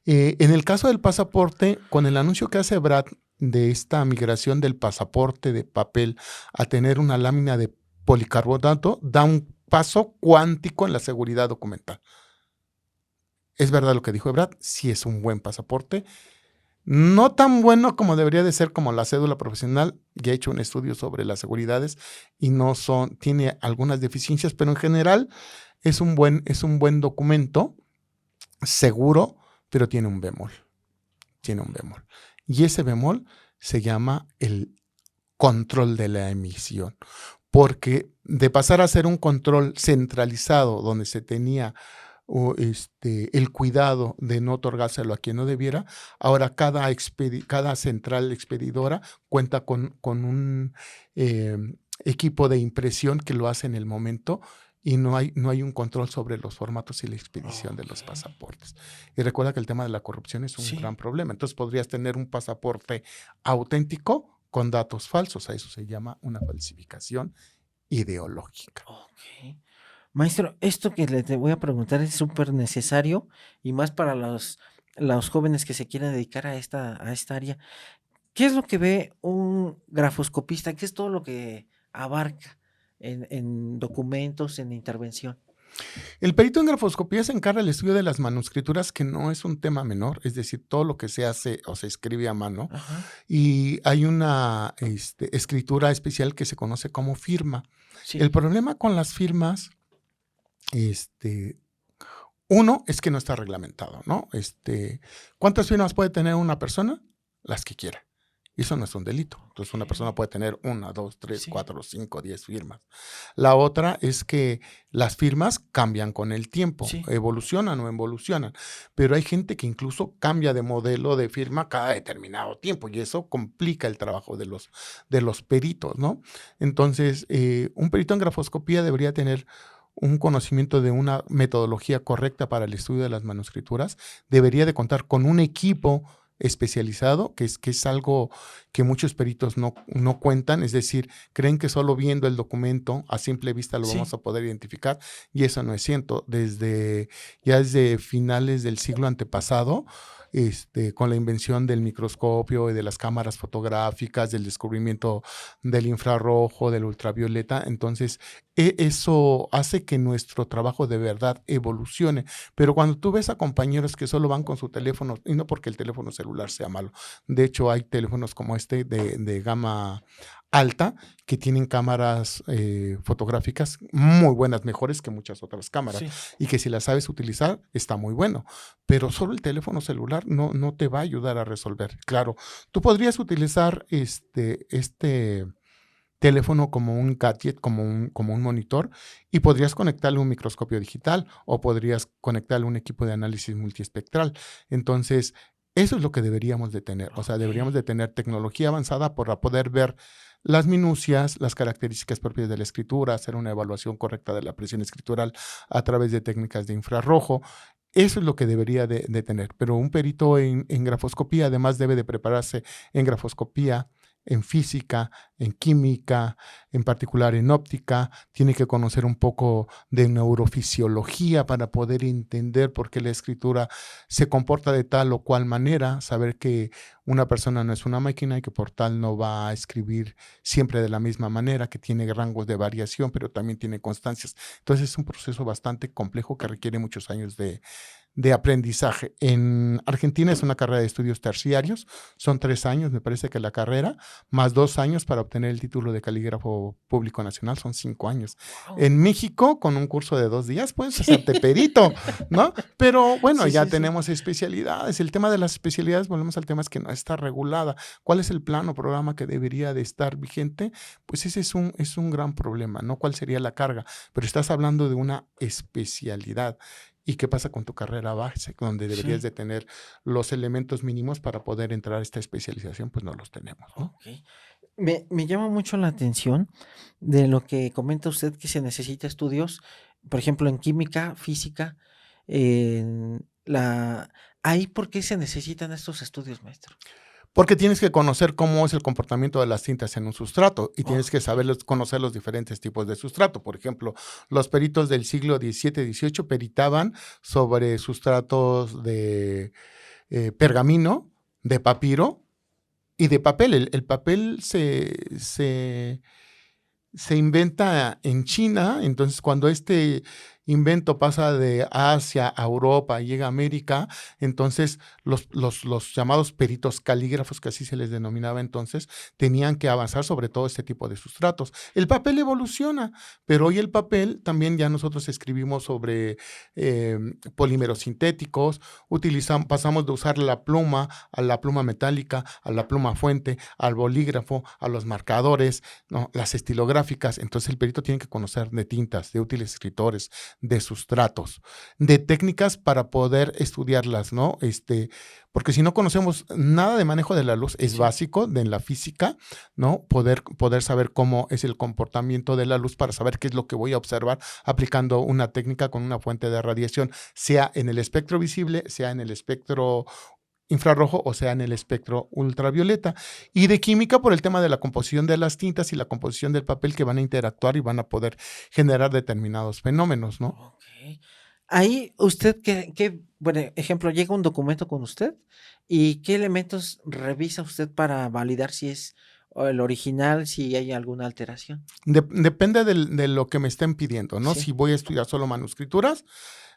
En el caso del pasaporte, con el anuncio que hace Brad de esta migración del pasaporte de papel a tener una lámina de policarbonato, da un paso cuántico en la seguridad documental. Es verdad lo que dijo Brad, sí es un buen pasaporte. No tan bueno como debería de ser como la cédula profesional. Ya he hecho un estudio sobre las seguridades y tiene algunas deficiencias, pero en general es un buen documento, seguro, pero tiene un bemol. Y ese bemol se llama el control de la emisión. Porque de pasar a ser un control centralizado donde se tenía el cuidado de no otorgárselo a quien no debiera, ahora cada central expedidora cuenta con un equipo de impresión que lo hace en el momento y no hay un control sobre los formatos y la expedición de los pasaportes. Y recuerda que el tema de la corrupción es un gran problema. Entonces podrías tener un pasaporte auténtico con datos falsos. A eso se llama una falsificación ideológica. Ok. Maestro, esto que te voy a preguntar es súper necesario y más para los jóvenes que se quieren dedicar a esta área. ¿Qué es lo que ve un grafoscopista? ¿Qué es todo lo que abarca en documentos, en intervención? El perito en grafoscopía se encarga del estudio de las manuscrituras, que no es un tema menor, es decir, todo lo que se hace o se escribe a mano. Ajá. Y hay una escritura especial que se conoce como firma. Sí. El problema con las firmas, uno, es que no está reglamentado, ¿no? ¿Cuántas firmas puede tener una persona? Las que quiera. Y eso no es un delito. Entonces, una persona puede tener 1, 2, 3, 4, 5, 10 firmas. La otra es que las firmas cambian con el tiempo, evolucionan o involucionan. Pero hay gente que incluso cambia de modelo de firma cada determinado tiempo y eso complica el trabajo de los peritos, ¿no? Entonces, un perito en grafoscopía debería tener un conocimiento de una metodología correcta para el estudio de las manuscrituras, debería de contar con un equipo especializado, que es algo que muchos peritos no cuentan, es decir, creen que solo viendo el documento a simple vista lo vamos a poder identificar, y eso no es cierto. Desde finales del siglo antepasado, con la invención del microscopio y de las cámaras fotográficas, del descubrimiento del infrarrojo, del ultravioleta, entonces eso hace que nuestro trabajo de verdad evolucione. Pero cuando tú ves a compañeros que solo van con su teléfono, y no porque el teléfono celular sea malo, de hecho hay teléfonos como de gama alta que tienen cámaras fotográficas muy buenas, mejores que muchas otras cámaras, y que si las sabes utilizar está muy bueno, pero solo el teléfono celular no te va a ayudar a resolver. Claro, tú podrías utilizar este teléfono como un gadget, como un monitor, y podrías conectarle un microscopio digital o podrías conectarle un equipo de análisis multiespectral. Entonces, eso es lo que deberíamos de tener. O sea, deberíamos de tener tecnología avanzada para poder ver las minucias, las características propias de la escritura, hacer una evaluación correcta de la presión escritural a través de técnicas de infrarrojo. Eso es lo que debería de tener. Pero un perito en grafoscopía además debe de prepararse en grafoscopía, en física, en química, en particular en óptica, tiene que conocer un poco de neurofisiología para poder entender por qué la escritura se comporta de tal o cual manera, saber que una persona no es una máquina y que por tal no va a escribir siempre de la misma manera, que tiene rangos de variación, pero también tiene constancias. Entonces es un proceso bastante complejo que requiere muchos años de aprendizaje. En Argentina es una carrera de estudios terciarios, son 3 años, me parece que la carrera, más 2 años para obtener el título de calígrafo público nacional, son 5 años. Wow. En México, con un curso de 2 días, puedes hacerte perito, ¿no? Pero bueno, tenemos especialidades. El tema de las especialidades, volvemos al tema, es que no está regulada. ¿Cuál es el plan o programa que debería de estar vigente? Pues ese es un gran problema, ¿no? ¿Cuál sería la carga? Pero estás hablando de una especialidad. ¿Y qué pasa con tu carrera base, donde deberías de tener los elementos mínimos para poder entrar a esta especialización? Pues no los tenemos, ¿no? Okay. Me llama mucho la atención de lo que comenta usted, que se necesita estudios, por ejemplo, en química, física, ¿ahí por qué se necesitan estos estudios, maestro? Porque tienes que conocer cómo es el comportamiento de las tintas en un sustrato y tienes que conocer los diferentes tipos de sustrato. Por ejemplo, los peritos del siglo XVII, XVIII peritaban sobre sustratos de pergamino, de papiro y de papel. El papel se inventa en China, entonces cuando invento pasa de Asia a Europa y llega a América, entonces los llamados peritos calígrafos, que así se les denominaba entonces, tenían que avanzar sobre todo este tipo de sustratos. El papel evoluciona, pero hoy el papel también ya nosotros escribimos sobre polímeros sintéticos, pasamos de usar la pluma a la pluma metálica, a la pluma fuente, al bolígrafo, a los marcadores, ¿no? Las estilográficas. Entonces el perito tiene que conocer de tintas, de útiles escritores, de sustratos, de técnicas para poder estudiarlas, ¿no? Porque si no conocemos nada de manejo de la luz, es básico en la física, ¿no? Poder saber cómo es el comportamiento de la luz para saber qué es lo que voy a observar aplicando una técnica con una fuente de radiación, sea en el espectro visible, sea en el espectro infrarrojo o sea en el espectro ultravioleta. Y de química por el tema de la composición de las tintas y la composición del papel, que van a interactuar y van a poder generar determinados fenómenos, ¿no? Ok. Ahí usted, bueno, ejemplo, llega un documento con usted y qué elementos revisa usted para validar si es el original, si hay alguna alteración. Depende de lo que me estén pidiendo, ¿no? Sí. Si voy a estudiar solo manuscrituras,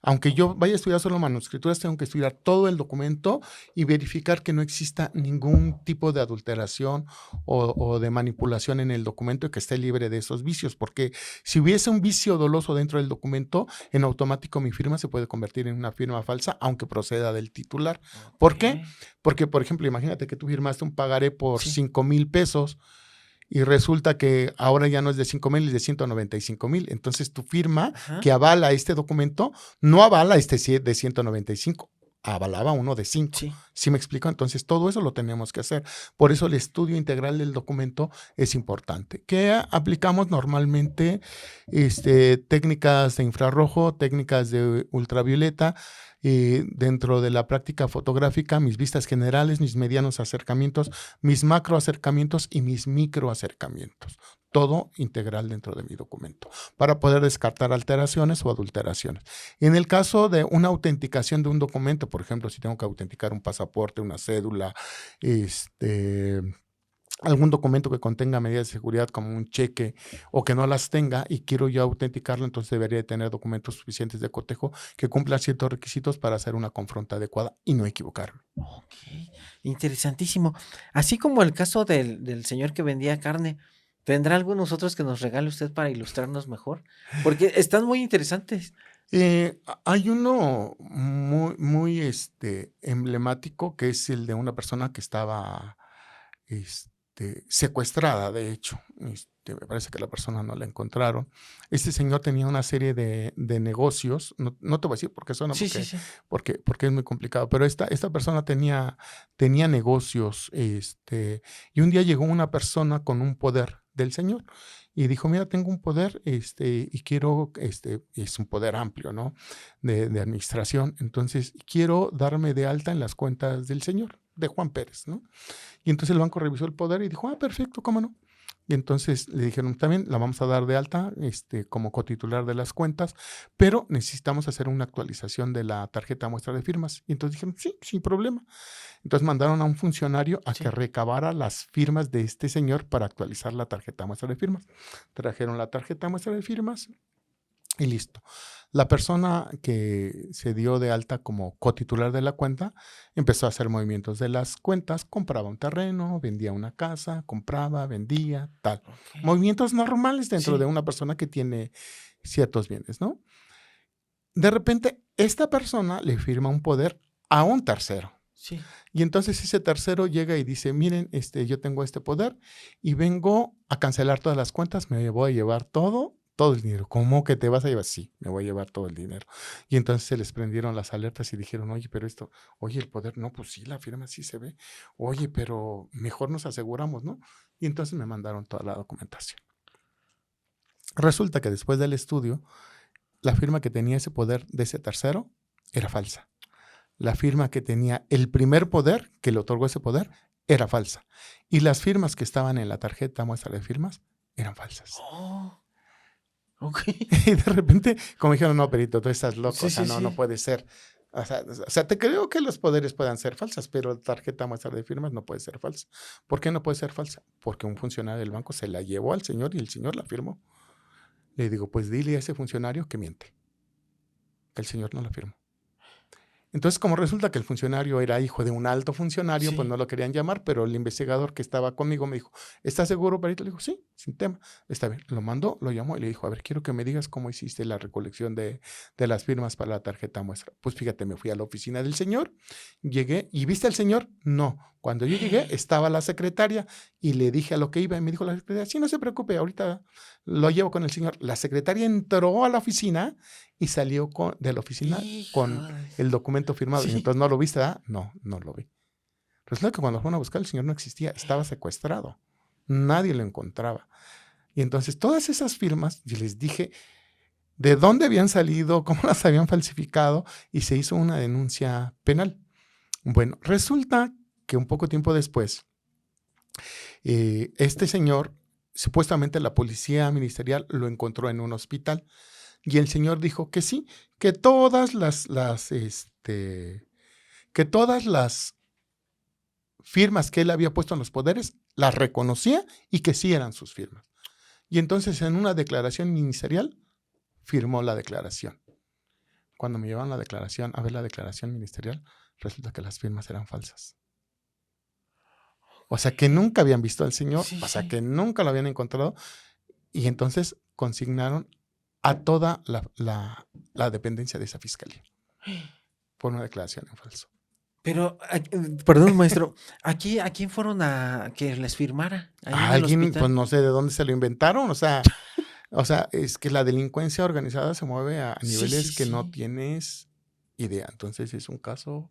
aunque yo vaya a estudiar solo manuscrituras, tengo que estudiar todo el documento y verificar que no exista ningún tipo de adulteración o de manipulación en el documento y que esté libre de esos vicios, porque si hubiese un vicio doloso dentro del documento, en automático mi firma se puede convertir en una firma falsa, aunque proceda del titular. ¿Por qué? Porque, por ejemplo, imagínate que tú firmaste un pagaré por 5,000 pesos y resulta que ahora ya no es de 5,000, es de 195,000. Entonces tu firma que avala este documento no avala este de 195, avalaba uno de 5. Sí. ¿Sí me explico? Entonces todo eso lo tenemos que hacer. Por eso el estudio integral del documento es importante. ¿Qué aplicamos normalmente? Técnicas de infrarrojo, técnicas de ultravioleta. Dentro de la práctica fotográfica, mis vistas generales, mis medianos acercamientos, mis macro acercamientos y mis micro acercamientos. Todo integral dentro de mi documento para poder descartar alteraciones o adulteraciones. En el caso de una autenticación de un documento, por ejemplo, si tengo que autenticar un pasaporte, una cédula, algún documento que contenga medidas de seguridad como un cheque o que no las tenga y quiero yo autenticarlo, entonces debería de tener documentos suficientes de cotejo que cumplan ciertos requisitos para hacer una confronta adecuada y no equivocarme. Ok, interesantísimo. Así como el caso del señor que vendía carne, ¿tendrá algunos otros que nos regale usted para ilustrarnos mejor? Porque están muy interesantes. Hay uno muy emblemático, que es el de una persona que estaba secuestrada, de hecho. Me parece que la persona no la encontraron. Este señor tenía una serie de negocios, no te voy a decir por qué son, Sí. porque es muy complicado, pero esta persona tenía negocios, y un día llegó una persona con un poder del señor y dijo, mira, tengo un poder, y quiero, es un poder amplio, ¿no? De administración, entonces quiero darme de alta en las cuentas del señor, de Juan Pérez, ¿no? Y entonces el banco revisó el poder y dijo, perfecto, ¿cómo no? Y entonces le dijeron, también la vamos a dar de alta como cotitular de las cuentas, pero necesitamos hacer una actualización de la tarjeta muestra de firmas. Y entonces dijeron, sí, sin problema. Entonces mandaron a un funcionario a que recabara las firmas de este señor para actualizar la tarjeta muestra de firmas. Trajeron la tarjeta muestra de firmas y listo. La persona que se dio de alta como cotitular de la cuenta empezó a hacer movimientos de las cuentas, compraba un terreno, vendía una casa, compraba, vendía, tal. Okay. Movimientos normales dentro de una persona que tiene ciertos bienes, ¿no? De repente, esta persona le firma un poder a un tercero. Sí. Y entonces ese tercero llega y dice, miren, yo tengo este poder y vengo a cancelar todas las cuentas, me voy a llevar todo el dinero. ¿Cómo que te vas a llevar? Sí, me voy a llevar todo el dinero. Y entonces se les prendieron las alertas y dijeron, oye, pero esto, oye, el poder, no, pues sí, la firma sí se ve. Oye, pero mejor nos aseguramos, ¿no? Y entonces me mandaron toda la documentación. Resulta que después del estudio, la firma que tenía ese poder de ese tercero era falsa. La firma que tenía el primer poder, que le otorgó ese poder, era falsa. Y las firmas que estaban en la tarjeta muestra de firmas eran falsas. Oh. Ok. Y de repente, como dijeron, no, perito, tú estás loco, Sí, o sea, no puede ser. O sea, te creo que los poderes puedan ser falsas, pero la tarjeta muestra de firmas no puede ser falsa. ¿Por qué no puede ser falsa? Porque un funcionario del banco se la llevó al señor y el señor la firmó. Le digo, pues dile a ese funcionario que miente. que el señor no la firmó. Entonces, como resulta que el funcionario era hijo de un alto funcionario, pues Sí. no lo querían llamar, pero el investigador que estaba conmigo me dijo, ¿estás seguro, perito? Le dijo, sí, sin tema. Está bien. Lo mandó, lo llamó y le dijo, a ver, quiero que me digas cómo hiciste la recolección de las firmas para la tarjeta muestra. Pues fíjate, me fui a la oficina del señor, llegué y ¿viste al señor? No. Cuando yo llegué, estaba la secretaria y le dije a lo que iba y me dijo la secretaria, sí, no se preocupe, ahorita lo llevo con el señor. La secretaria entró a la oficina y salió de la oficina con Híjole. el documento firmado. Y Sí. entonces, ¿no lo viste? ¿Ah? No, no lo vi. Resulta que cuando fueron a buscar, el señor no existía, estaba secuestrado. Nadie lo encontraba. Y entonces, todas esas firmas, yo les dije de dónde habían salido, cómo las habían falsificado, y se hizo una denuncia penal. Bueno, resulta que un poco tiempo después, este señor, supuestamente la policía ministerial lo encontró en un hospital. Y el señor dijo que sí, que todas que todas las firmas que él había puesto en los poderes las reconocía y que sí eran sus firmas. Y entonces en una declaración ministerial firmó la declaración. Cuando me llevaron a ver la declaración ministerial, resulta que las firmas eran falsas. O sea que nunca habían visto al señor, Sí, o sea sí. que nunca lo habían encontrado. Y entonces consignaron a toda la dependencia de esa fiscalía por una declaración en falso. Pero, perdón, maestro, ¿a quién fueron a que les firmara ahí A en el alguien, pues hospital? no sé de dónde se lo inventaron, o sea, es que la delincuencia organizada se mueve a Sí, niveles sí, que no sí. tienes idea. Entonces es un caso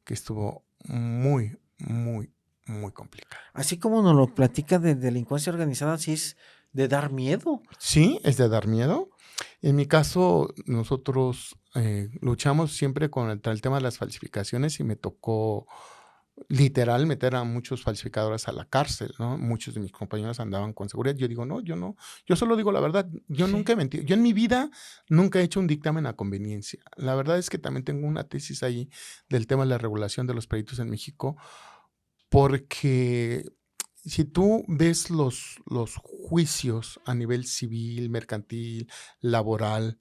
que estuvo muy, muy, muy complicado. Así como nos lo platica de delincuencia organizada, sí es de dar miedo. Sí, es de dar miedo. En mi caso, nosotros luchamos siempre contra el tema de las falsificaciones y me tocó literal meter a muchos falsificadores a la cárcel, ¿no? Muchos de mis compañeros andaban con seguridad. Yo digo, no, yo no, yo solo digo la verdad. Yo Sí. nunca he mentido. Yo en mi vida nunca he hecho un dictamen a conveniencia. La verdad es que también tengo una tesis ahí del tema de la regulación de los peritos en México, porque si tú ves los juicios a nivel civil, mercantil, laboral,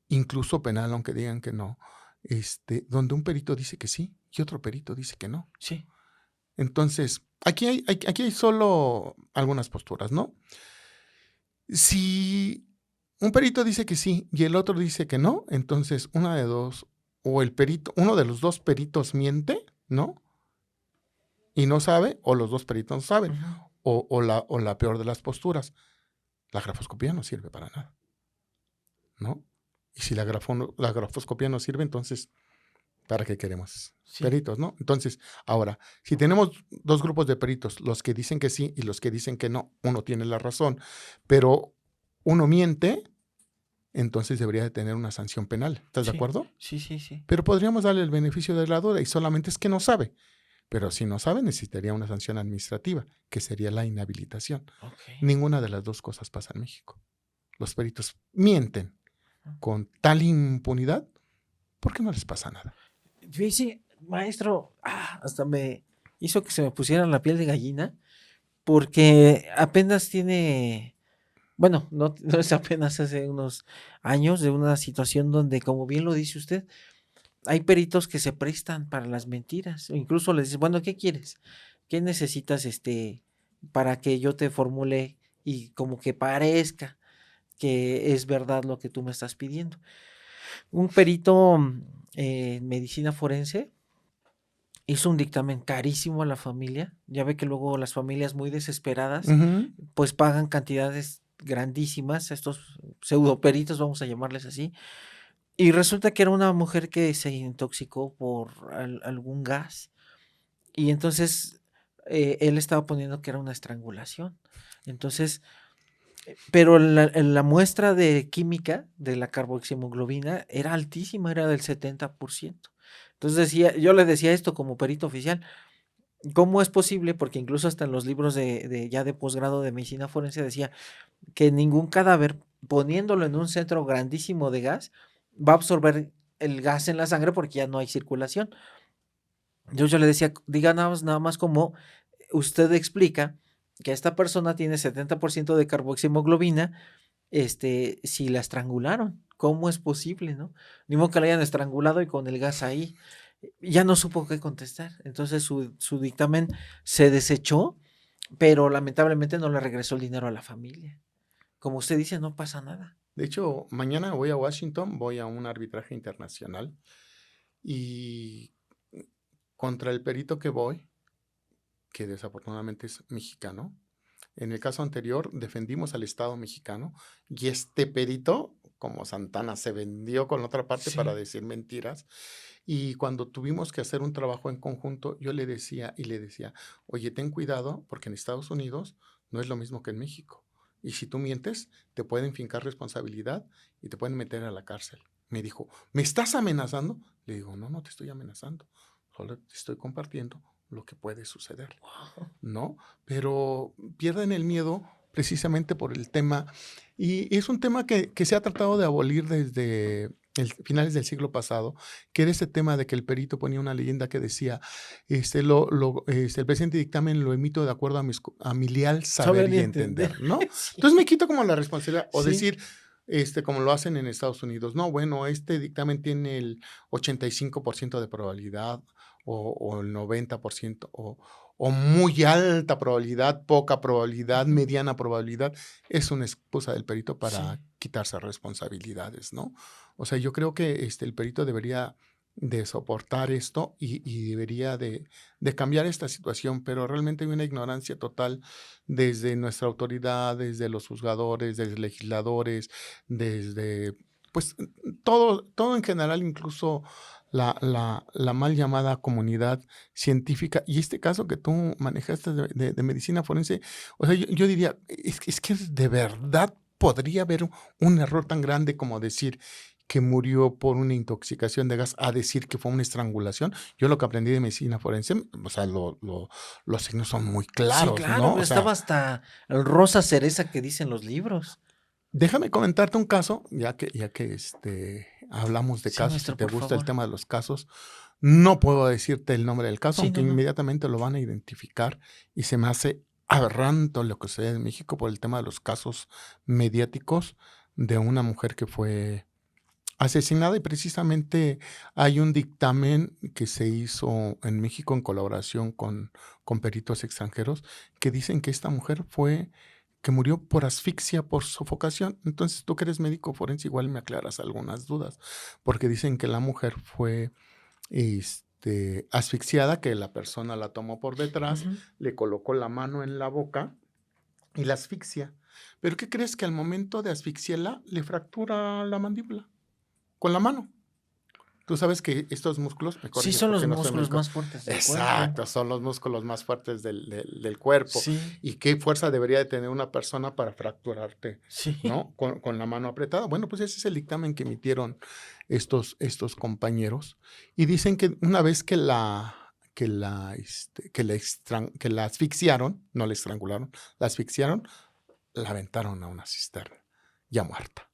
incluso penal, aunque digan que no, donde un perito dice que sí y otro perito dice que no. Sí. Entonces, aquí hay solo algunas posturas, ¿no? Si un perito dice que sí y el otro dice que no, entonces una de dos, o uno de los dos peritos miente, ¿no? Y no sabe, o los dos peritos no saben, Ujú. o la peor de las posturas, la grafoscopía no sirve para nada, ¿no? Y si la grafoscopía no sirve, entonces, ¿para qué queremos Sí. peritos, no? Entonces, ahora, si tenemos dos grupos de peritos, los que dicen que sí y los que dicen que no, uno tiene la razón, pero uno miente, entonces debería de tener una sanción penal. ¿Estás de Sí. acuerdo? Sí, sí, sí. Pero podríamos darle el beneficio de la duda y solamente es que no sabe. Pero si no sabe, necesitaría una sanción administrativa, que sería la inhabilitación. Ok. Ninguna de las dos cosas pasa en México. Los peritos mienten con tal impunidad porque no les pasa nada. Fíjese, maestro, hasta me hizo que se me pusiera la piel de gallina, porque apenas tiene, bueno, no es apenas hace unos años de una situación donde, como bien lo dice usted, hay peritos que se prestan para las mentiras, o incluso les dices, bueno, ¿qué quieres? ¿Qué necesitas para que yo te formule y como que parezca que es verdad lo que tú me estás pidiendo? Un perito en medicina forense hizo un dictamen carísimo a la familia. Ya ve que luego las familias muy desesperadas, Ujú. pues pagan cantidades grandísimas, estos pseudoperitos, vamos a llamarles así. Y resulta que era una mujer que se intoxicó por algún gas. Y entonces él estaba poniendo que era una estrangulación. Entonces, pero la muestra de química de la carboxihemoglobina era altísima, era del 70%. Entonces yo le decía esto como perito oficial, ¿cómo es posible? Porque incluso hasta en los libros ya de posgrado de medicina forense decía que ningún cadáver, poniéndolo en un centro grandísimo de gas, va a absorber el gas en la sangre porque ya no hay circulación. Yo le decía, diga nada más como usted explica que esta persona tiene 70% de carboxihemoglobina, si la estrangularon. ¿Cómo es posible, no? Ni modo que la hayan estrangulado y con el gas ahí. Ya no supo qué contestar. Entonces su dictamen se desechó, pero lamentablemente no le regresó el dinero a la familia. Como usted dice, no pasa nada. De hecho, mañana voy a Washington, voy a un arbitraje internacional y contra el perito que voy, que desafortunadamente es mexicano. En el caso anterior defendimos al Estado mexicano y este perito, como Santana, se vendió con otra parte para Sí. decir mentiras. Y cuando tuvimos que hacer un trabajo en conjunto, yo le decía, oye, ten cuidado porque en Estados Unidos no es lo mismo que en México. Y si tú mientes, te pueden fincar responsabilidad y te pueden meter a la cárcel. Me dijo, ¿me estás amenazando? Le digo, no, no te estoy amenazando. Solo te estoy compartiendo lo que puede suceder, Wow. ¿no? Pero pierden el miedo precisamente por el tema. Y es un tema que se ha tratado de abolir desde finales del siglo pasado, que era ese tema de que el perito ponía una leyenda que decía, el presente dictamen lo emito de acuerdo a mi leal saber y entender, ¿no? Sí. Entonces me quito como la responsabilidad, o Sí. decir, como lo hacen en Estados Unidos, no, bueno, este dictamen tiene el 85% de probabilidad, o el 90%, o muy alta probabilidad, poca probabilidad, Ujú. mediana probabilidad, es una excusa del perito para Sí. quitarse responsabilidades, ¿no? O sea, yo creo que el perito debería de soportar esto y debería de cambiar esta situación, pero realmente hay una ignorancia total desde nuestra autoridad, desde los juzgadores, desde legisladores, desde, pues, todo en general, incluso la mal llamada comunidad científica. Y este caso que tú manejaste de medicina forense, o sea, yo diría, es que de verdad podría haber un error tan grande como decir que murió por una intoxicación de gas a decir que fue una estrangulación. Yo lo que aprendí de medicina forense, o sea, los signos son muy Sí, claros, ¿no? claro, O estaba sea, hasta el rosa cereza que dicen los libros. déjame comentarte un caso, ya que hablamos de Sí, casos, si maestro, te por gusta el favor. tema de los casos. No puedo decirte el nombre del caso, Sí, aunque no, no. inmediatamente lo van a identificar y se me hace aberrante lo que sucede en México por el tema de los casos mediáticos de una mujer que fue asesinada y precisamente hay un dictamen que se hizo en México en colaboración con peritos extranjeros que dicen que esta mujer que murió por asfixia, por sofocación. Entonces, tú que eres médico forense, igual me aclaras algunas dudas, porque dicen que la mujer fue asfixiada, que la persona la tomó por detrás, Ujú. le colocó la mano en la boca y la asfixia. ¿Pero qué crees? Que al momento de asfixiarla, le fractura la mandíbula con la mano. Tú sabes que estos músculos, me Sí, corriges son los porque no soy músculos médico. más fuertes del cuerpo. Exacto, son los músculos más fuertes del cuerpo. Sí, ¿Y qué fuerza debería de tener una persona para fracturarte, sí. ¿no? Con la mano apretada. Bueno, pues ese es el dictamen que emitieron estos compañeros. Y dicen que una vez que la asfixiaron, no la estrangularon, la asfixiaron, la aventaron a una cisterna, ya muerta.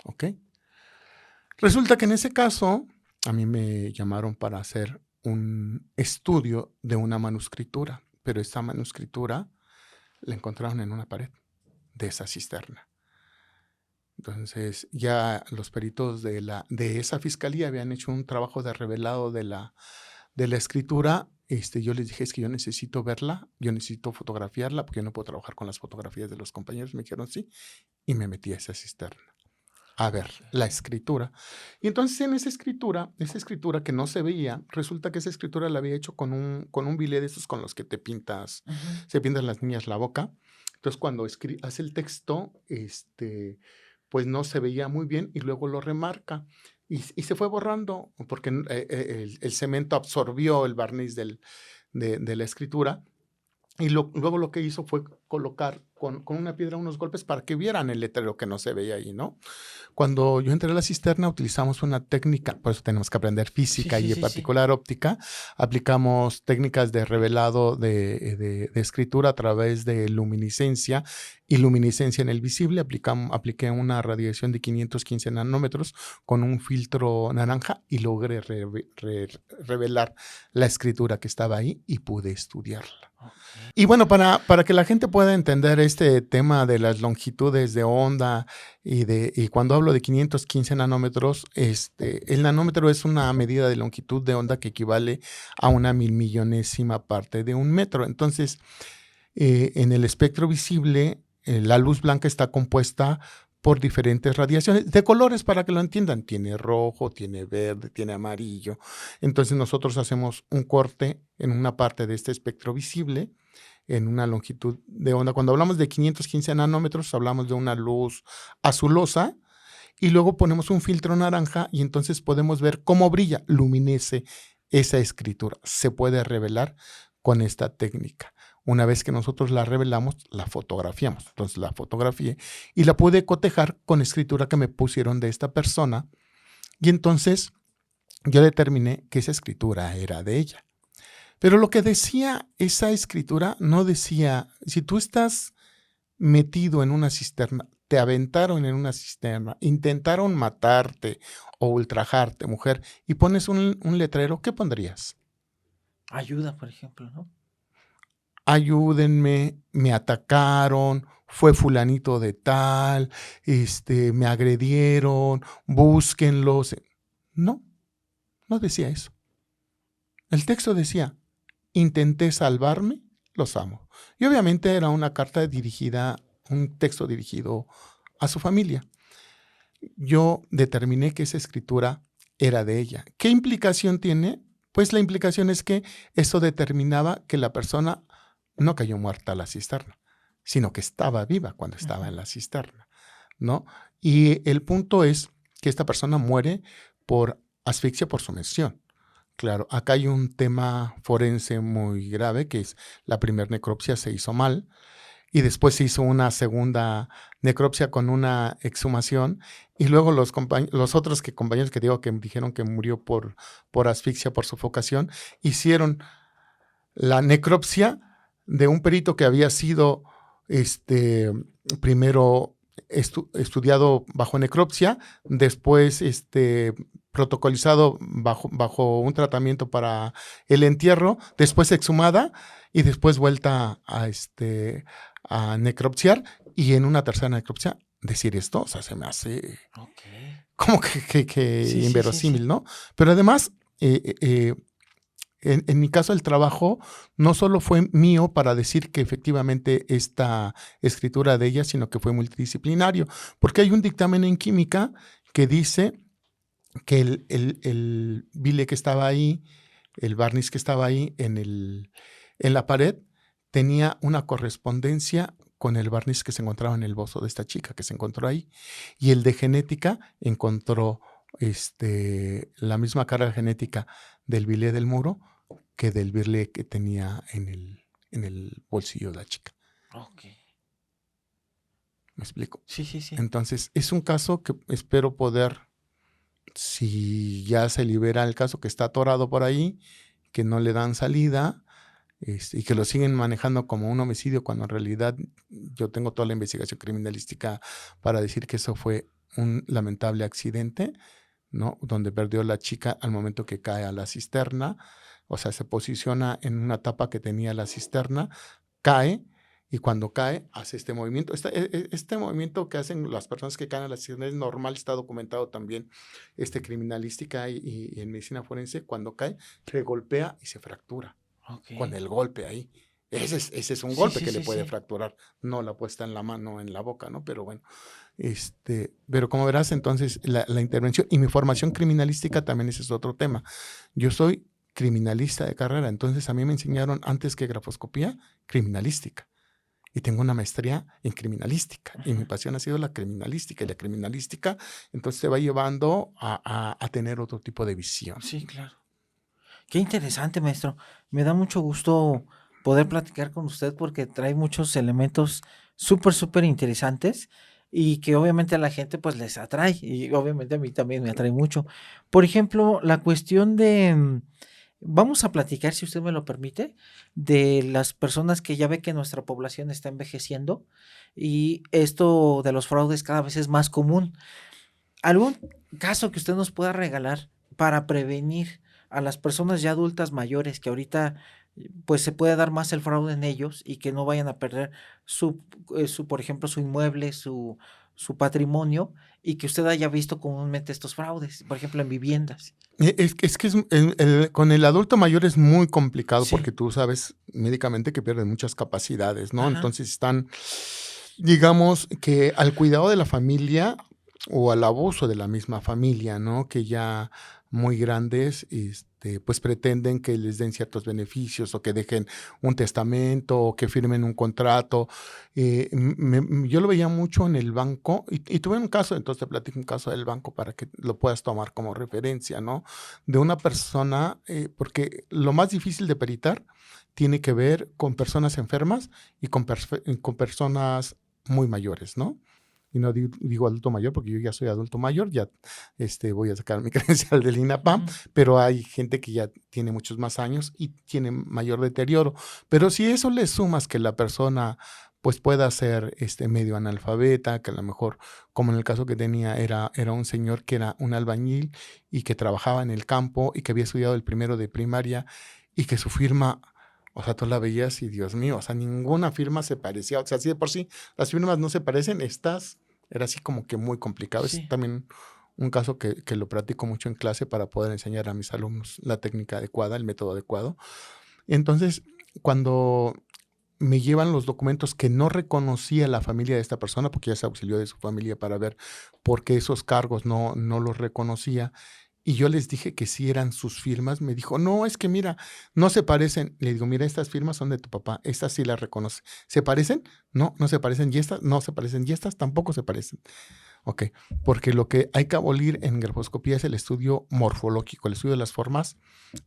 ¿Ok? Resulta que en ese caso, a mí me llamaron para hacer un estudio de una manuscritura, pero esta manuscritura la encontraron en una pared de esa cisterna. Entonces, ya los peritos de esa fiscalía habían hecho un trabajo de revelado de la escritura. Yo les dije, es que yo necesito verla, yo necesito fotografiarla, porque yo no puedo trabajar con las fotografías de los compañeros. Me dijeron sí, y me metí a esa cisterna a ver la escritura. Y entonces en esa escritura que no se veía, resulta que esa escritura la había hecho con un bilé de esos con los que Ujú. se pintan las niñas la boca. Entonces cuando hace el texto, pues no se veía muy bien y luego lo remarca. Y se fue borrando porque el cemento absorbió el barniz de la escritura. Y luego lo que hizo fue colocar con una piedra unos golpes para que vieran el letrero que no se veía ahí, ¿no? Cuando yo entré a la cisterna utilizamos una técnica, por eso tenemos que aprender Sí, física sí, y en sí, sí. particular óptica. Aplicamos técnicas de revelado de escritura a través de luminiscencia y luminiscencia en el visible. Apliqué una radiación de 515 nanómetros con un filtro naranja y logré revelar la escritura que estaba ahí y pude estudiarla. Ok. Y bueno, para que la gente pueda entender este tema de las longitudes de onda y cuando hablo de 515 nanómetros, el nanómetro es una medida de longitud de onda que equivale a una milmillonésima parte de un metro. Entonces, en el espectro visible, la luz blanca está compuesta por diferentes radiaciones de colores, para que lo entiendan. Tiene rojo, tiene verde, tiene amarillo. Entonces nosotros hacemos un corte en una parte de este espectro visible, en una longitud de onda. Cuando hablamos de 515 nanómetros, hablamos de una luz azulosa, y luego ponemos un filtro naranja y entonces podemos ver cómo brilla, luminece esa escritura. Se puede revelar con esta técnica. Una vez que nosotros la revelamos, la fotografiamos. Entonces la fotografié y la pude cotejar con escritura que me pusieron de esta persona, y entonces yo determiné que esa escritura era de ella. Pero lo que decía esa escritura no decía, si tú estás metido en una cisterna, te aventaron en una cisterna, intentaron matarte o ultrajarte, mujer, y pones un letrero, ¿qué pondrías? Ayuda, por ejemplo, ¿no? Ayúdenme, me atacaron, fue fulanito de tal, me agredieron, búsquenlos. No, no decía eso. El texto decía, intenté salvarme, los amo. Y obviamente era una carta dirigida, un texto dirigido a su familia. Yo determiné que esa escritura era de ella. ¿Qué implicación tiene? Pues la implicación es que eso determinaba que la persona no cayó muerta a la cisterna, sino que estaba viva cuando estaba en la cisterna, ¿no? Y el punto es que esta persona muere por asfixia por sumersión. Claro, acá hay un tema forense muy grave, que es la primera necropsia se hizo mal, y después se hizo una segunda necropsia con una exhumación, y luego los otros compañeros que digo que dijeron que murió por asfixia, por sofocación, hicieron la necropsia de un perito que había sido primero estudiado bajo necropsia, después protocolizado bajo un tratamiento para el entierro, después exhumada y después vuelta a necropsiar, y en una tercera necropsia decir esto, o sea, se me hace como que Sí, inverosímil, sí. ¿no? Pero además, en mi caso, el trabajo no solo fue mío para decir que efectivamente esta escritura de ella, sino que fue multidisciplinario, porque hay un dictamen en química que dice que el bile que estaba ahí, el barniz que estaba ahí en la pared, tenía una correspondencia con el barniz que se encontraba en el bozo de esta chica que se encontró ahí. Y el de genética encontró la misma carga genética del bile del muro que del birle que tenía en el bolsillo de la chica. Ok. ¿Me explico? Sí. Entonces, es un caso que espero poder, si ya se libera el caso que está atorado por ahí, que no le dan salida, y que lo siguen manejando como un homicidio, cuando en realidad yo tengo toda la investigación criminalística para decir que eso fue un lamentable accidente, ¿no? Donde perdió la chica al momento que cae a la cisterna. O sea, se posiciona en una tapa que tenía la cisterna, cae, y cuando cae hace este movimiento. Este movimiento que hacen las personas que caen a la cisterna es normal, está documentado también criminalística y en medicina forense. Cuando cae, regolpea y se fractura con el golpe ahí. Ese es un golpe que le puede fracturar, no la puesta en la mano, en la boca, ¿no? Pero bueno, pero como verás, entonces la intervención y mi formación criminalística también, ese es otro tema. Yo soy criminalista de carrera, entonces a mí me enseñaron, antes que grafoscopía, criminalística. Y tengo una maestría en criminalística. Y mi pasión ha sido la criminalística. Y la criminalística entonces te va llevando a tener otro tipo de visión. Sí, claro. Qué interesante, maestro. Me da mucho gusto poder platicar con usted porque trae muchos elementos súper interesantes y que obviamente a la gente pues les atrae, y obviamente a mí también me atrae mucho. Por ejemplo, la cuestión de, vamos a platicar, si usted me lo permite, de las personas que ya ve que nuestra población está envejeciendo y esto de los fraudes cada vez es más común. ¿Algún caso que usted nos pueda regalar para prevenir a las personas ya adultas mayores que ahorita pues se puede dar más el fraude en ellos y que no vayan a perder por ejemplo, su inmueble, su patrimonio, y que usted haya visto comúnmente estos fraudes, por ejemplo, en viviendas. Con el adulto mayor es muy complicado porque Sí. tú sabes médicamente que pierden muchas capacidades, ¿no? Ajá. Entonces están, digamos, que al cuidado de la familia o al abuso de la misma familia, ¿no? Que ya muy grandes, pues pretenden que les den ciertos beneficios o que dejen un testamento o que firmen un contrato. Yo lo veía mucho en el banco y tuve un caso, entonces te platico un caso del banco para que lo puedas tomar como referencia, ¿no? De una persona, porque lo más difícil de peritar tiene que ver con personas enfermas y con personas muy mayores, ¿no? Y no digo adulto mayor porque yo ya soy adulto mayor, ya voy a sacar mi credencial del INAPAM, Ujú. pero hay gente que ya tiene muchos más años y tiene mayor deterioro. Pero si eso le sumas que la persona pues pueda ser medio analfabeta, que a lo mejor, como en el caso que tenía, era un señor que era un albañil y que trabajaba en el campo y que había estudiado el primero de primaria y que su firma, o sea, tú la veías y Dios mío, o sea, ninguna firma se parecía, o sea, si de por sí las firmas no se parecen, era así como que muy complicado. Es Sí. también un caso que lo practico mucho en clase para poder enseñar a mis alumnos la técnica adecuada, el método adecuado. Entonces, cuando me llevan los documentos que no reconocía la familia de esta persona, porque ya se auxilió de su familia para ver por qué esos cargos no los reconocía, y yo les dije que sí eran sus firmas, me dijo, no, es que mira, no se parecen. Le digo, mira, estas firmas son de tu papá, estas sí las reconoce. ¿Se parecen? No, no se parecen. ¿Y estas? No se parecen. ¿Y estas? Tampoco se parecen. Ok, porque lo que hay que abolir en grafoscopía es el estudio morfológico, el estudio de las formas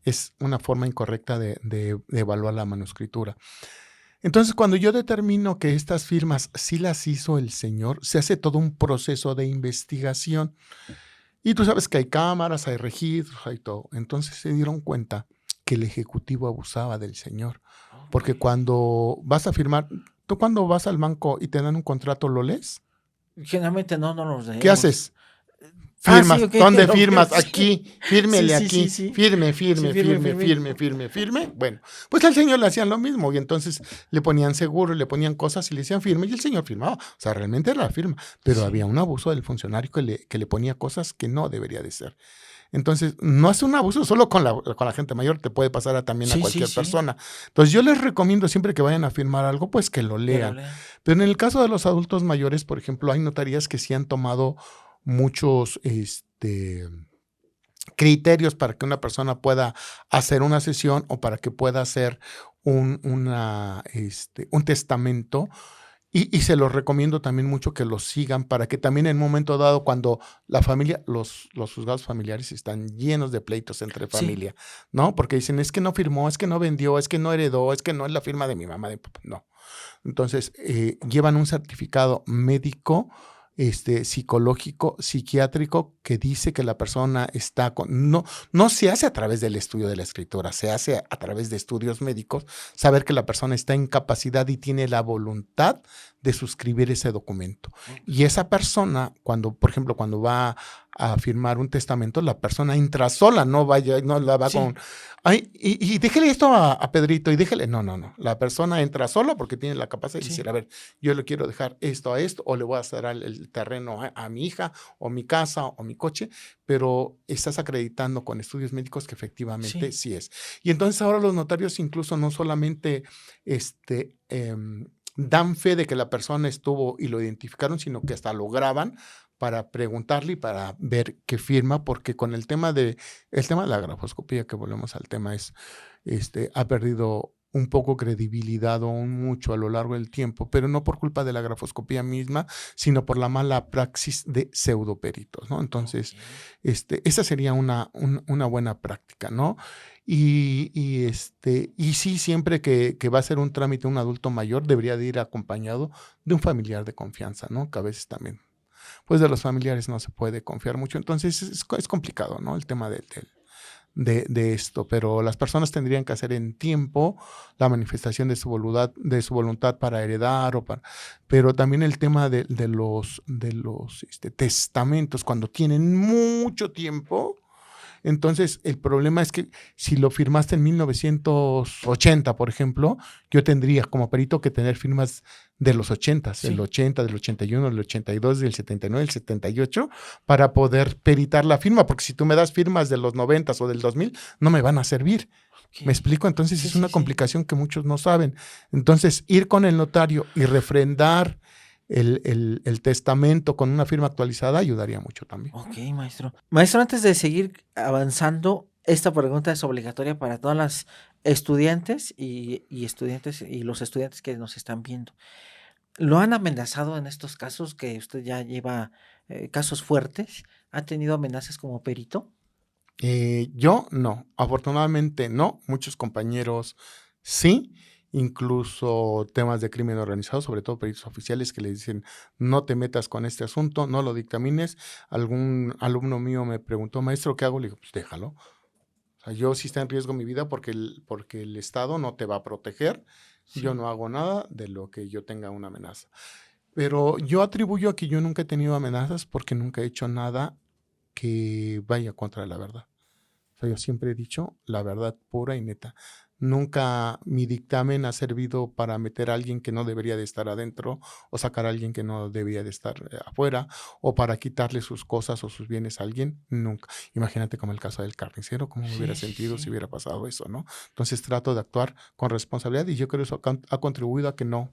es una forma incorrecta de evaluar la manuscritura. Entonces, cuando yo determino que estas firmas sí las hizo el señor, se hace todo un proceso de investigación. Y tú sabes que hay cámaras, hay registros, hay todo. Entonces se dieron cuenta que el ejecutivo abusaba del señor. Porque Ok. cuando vas a firmar, tú cuando vas al banco y te dan un contrato, ¿lo lees? Generalmente no los ¿Qué leemos. haces? Sí, Firmas. ok, ¿Dónde lo veo, firmas? sí. Aquí. Fírmele Sí, aquí. sí. Firme, Sí, firme, firme, firme, firme. firme, firme, firme. Bueno, pues al señor le hacían lo mismo y entonces le ponían seguro, le ponían cosas y le decían firme y el señor firmaba. O sea, realmente era la firma, pero había Sí, un abuso del funcionario que le ponía cosas que no debería de ser. Entonces, no es un abuso solo con la gente mayor, te puede pasar también a cualquier sí, persona. Entonces, yo les recomiendo siempre que vayan a firmar algo, pues que lo que lo lean. lean. Pero en el caso de los adultos mayores, por ejemplo, hay notarías que sí han tomado muchos criterios para que una persona pueda hacer una sesión o para que pueda hacer un testamento y se los recomiendo también mucho que los sigan para que también en un momento dado, cuando la familia, los juzgados familiares están llenos de pleitos entre Sí, familia, ¿no? Porque dicen, es que no firmó, es que no vendió, es que no heredó, es que no es la firma de mi mamá, de papá. No. Entonces, llevan un certificado médico, psicológico, psiquiátrico, que dice que la persona está no se hace a través del estudio de la escritura, se hace a través de estudios médicos, saber que la persona está en capacidad y tiene la voluntad de suscribir ese documento. Y ok. esa persona, por ejemplo, cuando va a firmar un testamento, la persona entra sola, no la va con, Sí, ay, y déjele esto a Pedrito y déjele. No. La persona entra sola porque tiene la capacidad de decir, sí, a ver, yo le quiero dejar esto a esto, o le voy a hacer el terreno a mi hija, o mi casa, o mi coche, pero estás acreditando con estudios médicos que efectivamente sí, sí es. Y entonces ahora los notarios incluso no solamente dan fe de que la persona estuvo y lo identificaron, sino que hasta lo graban para preguntarle y para ver qué firma, porque con el tema de la grafoscopía, que volvemos al tema, ha perdido un poco credibilidad o un mucho a lo largo del tiempo, pero no por culpa de la grafoscopía misma, sino por la mala praxis de pseudoperitos, ¿no? ok. Entonces, esa sería una buena práctica, ¿no? Y sí, siempre que va a ser un trámite un adulto mayor, debería de ir acompañado de un familiar de confianza, ¿no? Que a veces también pues de los familiares no se puede confiar mucho. Entonces es complicado, ¿no? El tema de esto, pero las personas tendrían que hacer en tiempo la manifestación de su voluntad para heredar pero también el tema de los testamentos cuando tienen mucho tiempo. Entonces, el problema es que si lo firmaste en 1980, por ejemplo, yo tendría como perito que tener firmas de los 80, Sí. el 80, del 81, del 82, del 79, del 78, para poder peritar la firma, porque si tú me das firmas de los 90 o del 2000, no me van a servir. Ok. ¿Me explico? Entonces Sí, es una sí, sí. complicación que muchos no saben. Entonces, ir con el notario y refrendar el testamento con una firma actualizada ayudaría mucho también. Ok, maestro. Maestro, antes de seguir avanzando, esta pregunta es obligatoria para todas las estudiantes y estudiantes y los estudiantes que nos están viendo. ¿Lo han amenazado en estos casos que usted ya lleva casos fuertes? ¿Ha tenido amenazas como perito? Yo no, afortunadamente no, muchos compañeros sí, incluso temas de crimen organizado, sobre todo peritos oficiales que le dicen no te metas con este asunto, no lo dictamines. Algún alumno mío me preguntó, maestro, ¿qué hago? Le digo, pues déjalo. O sea, yo sí está en riesgo mi vida porque el Estado no te va a proteger. Yo Sí. no hago nada de lo que yo tenga una amenaza. Pero yo atribuyo a que yo nunca he tenido amenazas porque nunca he hecho nada que vaya contra la verdad. O sea, yo siempre he dicho la verdad pura y neta. Nunca mi dictamen ha servido para meter a alguien que no debería de estar adentro o sacar a alguien que no debería de estar afuera o para quitarle sus cosas o sus bienes a alguien. Nunca. Imagínate como el caso del carnicero, cómo me hubiera Sí, sí, sentido si sí. hubiera pasado eso, ¿no? Entonces trato de actuar con responsabilidad y yo creo que eso ha contribuido a que no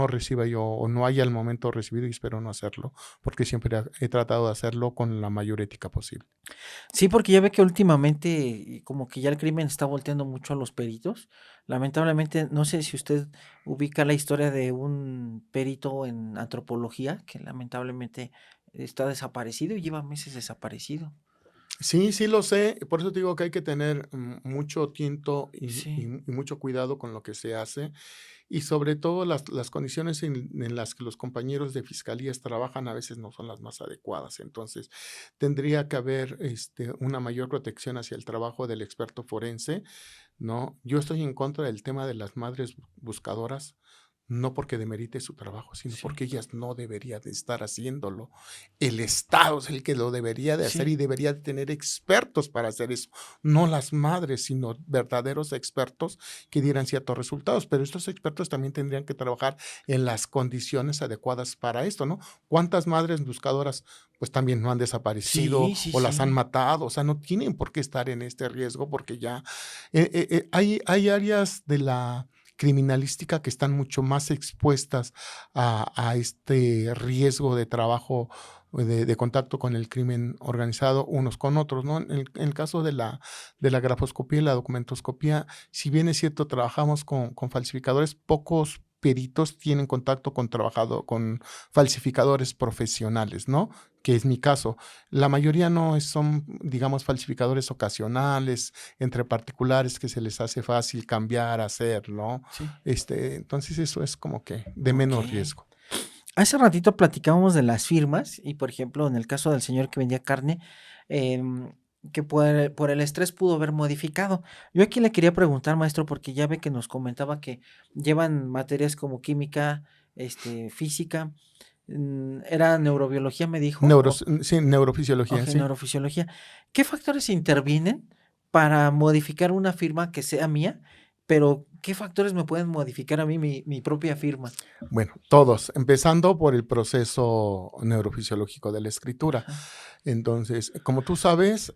reciba yo o no haya al momento recibido y espero no hacerlo porque siempre he tratado de hacerlo con la mayor ética posible. Sí, porque ya ve que últimamente como que ya el crimen está volteando mucho a los peritos. Lamentablemente, no sé si usted ubica la historia de un perito en antropología que lamentablemente está desaparecido y lleva meses desaparecido. Sí, sí lo sé, por eso te digo que hay que tener mucho tiento Sí, y mucho cuidado con lo que se hace y sobre todo las condiciones en las que los compañeros de fiscalías trabajan a veces no son las más adecuadas. Entonces, tendría que haber una mayor protección hacia el trabajo del experto forense, ¿no? Yo estoy en contra del tema de las madres buscadoras, no porque demerite su trabajo, sino sí, porque ellas no deberían de estar haciéndolo. El Estado es el que lo debería de hacer sí, y debería de tener expertos para hacer eso, no las madres, sino verdaderos expertos que dieran ciertos resultados. Pero estos expertos también tendrían que trabajar en las condiciones adecuadas para esto, ¿no? ¿Cuántas madres buscadoras pues también no han desaparecido sí, sí, o las han sí, matado? O sea, no tienen por qué estar en este riesgo porque ya hay áreas de la criminalística que están mucho más expuestas a este riesgo de trabajo, de contacto con el crimen organizado unos con otros, ¿no? En el caso de la grafoscopía y la documentoscopía, si bien es cierto, trabajamos con falsificadores, pocos peritos tienen contacto con falsificadores profesionales, ¿no? Que es mi caso. La mayoría son, digamos, falsificadores ocasionales, entre particulares que se les hace fácil cambiar, hacer, ¿no? sí. Entonces eso es como que de Ok. menos riesgo. Hace ratito platicábamos de las firmas y, por ejemplo, en el caso del señor que vendía carne, em, que por el estrés pudo haber modificado. Yo aquí le quería preguntar, maestro, porque ya ve que nos comentaba que llevan materias como química, física, era neurobiología, me dijo, Sí, neurofisiología, o sí. neurofisiología. ¿Qué factores intervienen para modificar una firma que sea mía? Pero, ¿qué factores me pueden modificar a mí mi propia firma? Bueno, todos, empezando por el proceso neurofisiológico de la escritura. Ajá, Entonces, como tú sabes,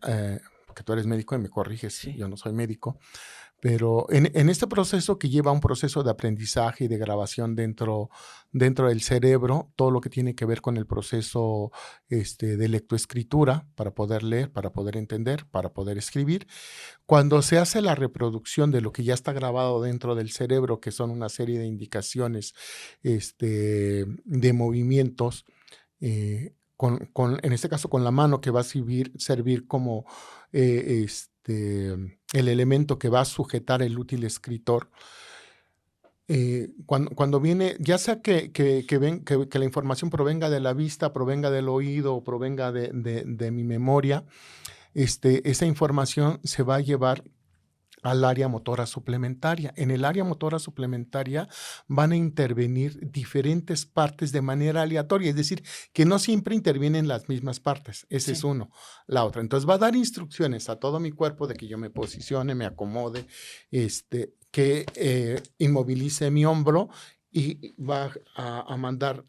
porque tú eres médico y me corriges, sí, yo no soy médico, pero en este proceso que lleva un proceso de aprendizaje y de grabación dentro del cerebro, todo lo que tiene que ver con el proceso de lectoescritura, para poder leer, para poder entender, para poder escribir, cuando se hace la reproducción de lo que ya está grabado dentro del cerebro, que son una serie de indicaciones de movimientos, en este caso con la mano, que va a servir como el elemento que va a sujetar el útil escritor. Cuando viene, ya sea que la información provenga de la vista, provenga del oído o provenga de mi memoria, esa información se va a llevar al área motora suplementaria. En el área motora suplementaria van a intervenir diferentes partes de manera aleatoria, es decir, que no siempre intervienen las mismas partes. Ese es uno. La otra. Entonces va a dar instrucciones a todo mi cuerpo de que yo me posicione, me acomode, que inmovilice mi hombro y va a mandar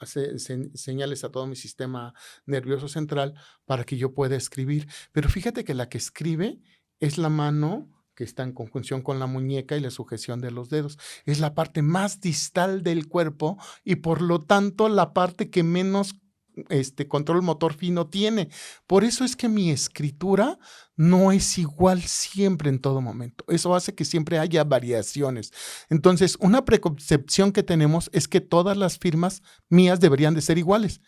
señales a todo mi sistema nervioso central para que yo pueda escribir. Pero fíjate que la que escribe es la mano que está en conjunción con la muñeca y la sujeción de los dedos. Es la parte más distal del cuerpo y por lo tanto la parte que menos control motor fino tiene. Por eso es que mi escritura no es igual siempre en todo momento. Eso hace que siempre haya variaciones. Entonces, una preconcepción que tenemos es que todas las firmas mías deberían de ser iguales.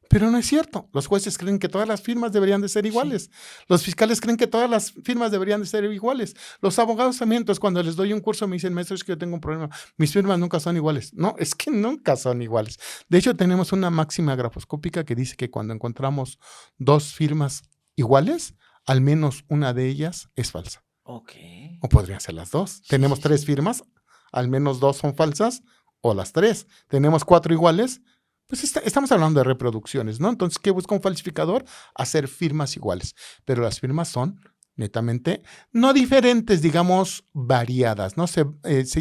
Pero no es cierto. Los jueces creen que todas las firmas deberían de ser iguales. Sí. Los fiscales creen que todas las firmas deberían de ser iguales. Los abogados también. Entonces, cuando les doy un curso, me dicen, maestro, es que yo tengo un problema. Mis firmas nunca son iguales. No, es que nunca son iguales. De hecho, tenemos una máxima grafoscópica que dice que cuando encontramos dos firmas iguales, al menos una de ellas es falsa. Okay. O podrían ser las dos. Tenemos 3 firmas, al menos 2 son falsas, o las 3. Tenemos 4 iguales. Pues estamos hablando de reproducciones, ¿no? Entonces, ¿qué busca un falsificador? Hacer firmas iguales. Pero las firmas son netamente no diferentes, digamos, variadas, ¿no? Se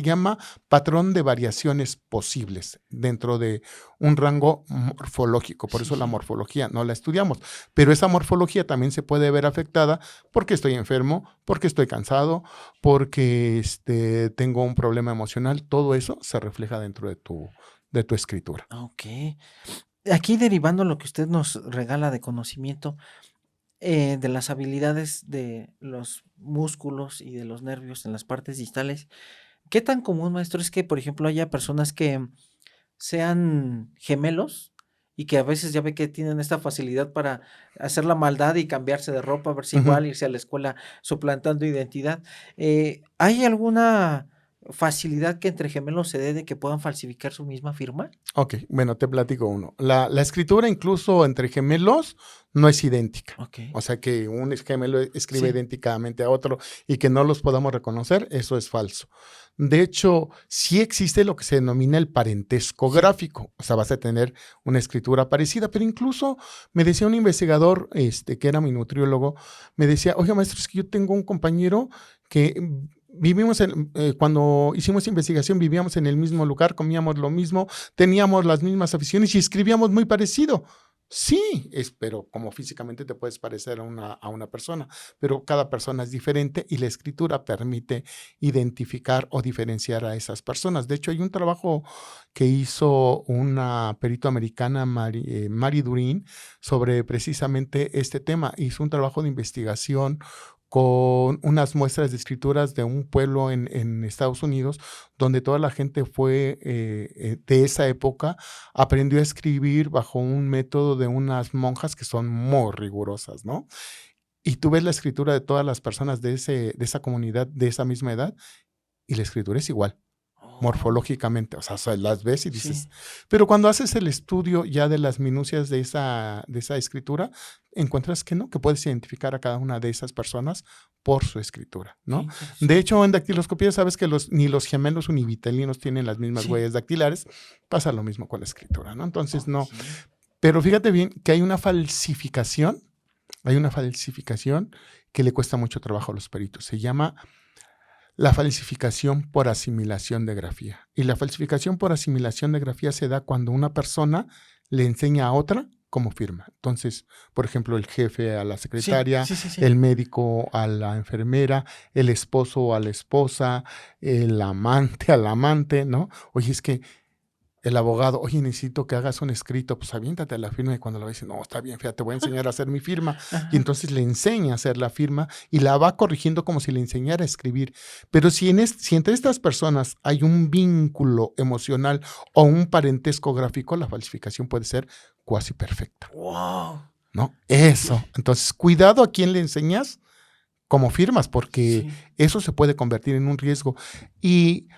llama patrón de variaciones posibles dentro de un rango morfológico. Por eso la morfología no la estudiamos. Pero esa morfología también se puede ver afectada porque estoy enfermo, porque estoy cansado, porque tengo un problema emocional. Todo eso se refleja dentro de tu escritura. Ok. Aquí derivando lo que usted nos regala de conocimiento de las habilidades de los músculos y de los nervios en las partes distales, ¿qué tan común, maestro, es que, por ejemplo, haya personas que sean gemelos y que a veces ya ve que tienen esta facilidad para hacer la maldad y cambiarse de ropa, verse igual, irse a la escuela suplantando identidad? ¿Hay alguna facilidad que entre gemelos se dé de que puedan falsificar su misma firma? Ok, bueno, te platico uno. La escritura incluso entre gemelos no es idéntica. Okay. O sea, que un gemelo escribe idénticamente a otro y que no los podamos reconocer, eso es falso. De hecho, sí existe lo que se denomina el parentesco gráfico. O sea, vas a tener una escritura parecida, pero incluso me decía un investigador, que era mi nutriólogo, me decía, oye, maestro, es que yo tengo un compañero que vivimos cuando hicimos investigación, vivíamos en el mismo lugar, comíamos lo mismo, teníamos las mismas aficiones y escribíamos muy parecido. Sí, pero como físicamente te puedes parecer a una persona, pero cada persona es diferente y la escritura permite identificar o diferenciar a esas personas. De hecho, hay un trabajo que hizo una perito americana, Mary Durin, sobre precisamente este tema. Hizo un trabajo de investigación con unas muestras de escrituras de un pueblo en Estados Unidos, donde toda la gente fue de esa época, aprendió a escribir bajo un método de unas monjas que son muy rigurosas, ¿no? Y tú ves la escritura de todas las personas de esa comunidad, de esa misma edad, y la escritura es igual. Morfológicamente, o sea, las ves y dices, pero cuando haces el estudio ya de las minucias de esa escritura, encuentras que no, que puedes identificar a cada una de esas personas por su escritura, ¿no? De hecho, en dactiloscopía sabes que ni los gemelos univitelinos tienen las mismas huellas dactilares, pasa lo mismo con la escritura, ¿no? Entonces, no. Pero fíjate bien que hay una falsificación que le cuesta mucho trabajo a los peritos, se llama la falsificación por asimilación de grafía. Y la falsificación por asimilación de grafía se da cuando una persona le enseña a otra cómo firma. Entonces, por ejemplo, el jefe a la secretaria, el médico a la enfermera, el esposo a la esposa, el amante al amante, ¿no? Oye, es que el abogado, oye, necesito que hagas un escrito, pues aviéntate a la firma y cuando lo dice, no, está bien, fíjate, te voy a enseñar a hacer mi firma. Y entonces le enseña a hacer la firma y la va corrigiendo como si le enseñara a escribir. Pero si entre estas personas hay un vínculo emocional o un parentesco gráfico, la falsificación puede ser cuasi perfecta. ¡Wow! ¿No? Eso. Entonces, cuidado a quién le enseñas cómo firmas, porque eso se puede convertir en un riesgo. Y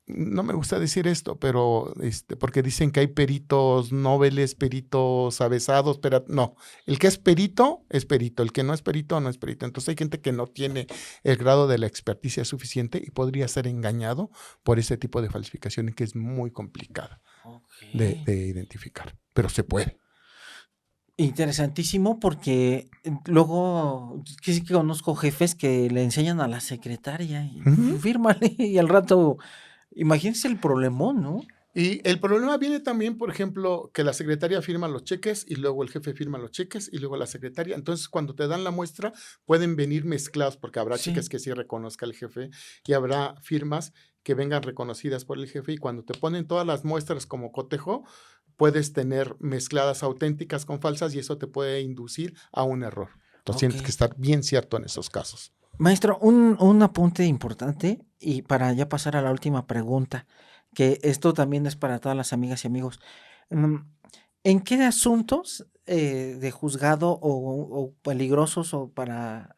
no me gusta decir esto, pero porque dicen que hay peritos nobles, peritos avesados, pero no, el que es perito, el que no es perito, no es perito. Entonces hay gente que no tiene el grado de la experticia suficiente y podría ser engañado por ese tipo de falsificaciones que es muy complicada de identificar, pero se puede. Interesantísimo porque luego sí que conozco jefes que le enseñan a la secretaria y fírmale y al rato, imagínense el problemón, ¿no? Y el problema viene también, por ejemplo, que la secretaria firma los cheques y luego el jefe firma los cheques y luego la secretaria. Entonces, cuando te dan la muestra, pueden venir mezclados porque habrá cheques que sí reconozca el jefe y habrá firmas que vengan reconocidas por el jefe y cuando te ponen todas las muestras como cotejo, puedes tener mezcladas auténticas con falsas y eso te puede inducir a un error. Entonces, tienes que estar bien cierto en esos casos. Maestro, un apunte importante y para ya pasar a la última pregunta, que esto también es para todas las amigas y amigos. ¿En qué asuntos de juzgado o peligrosos o para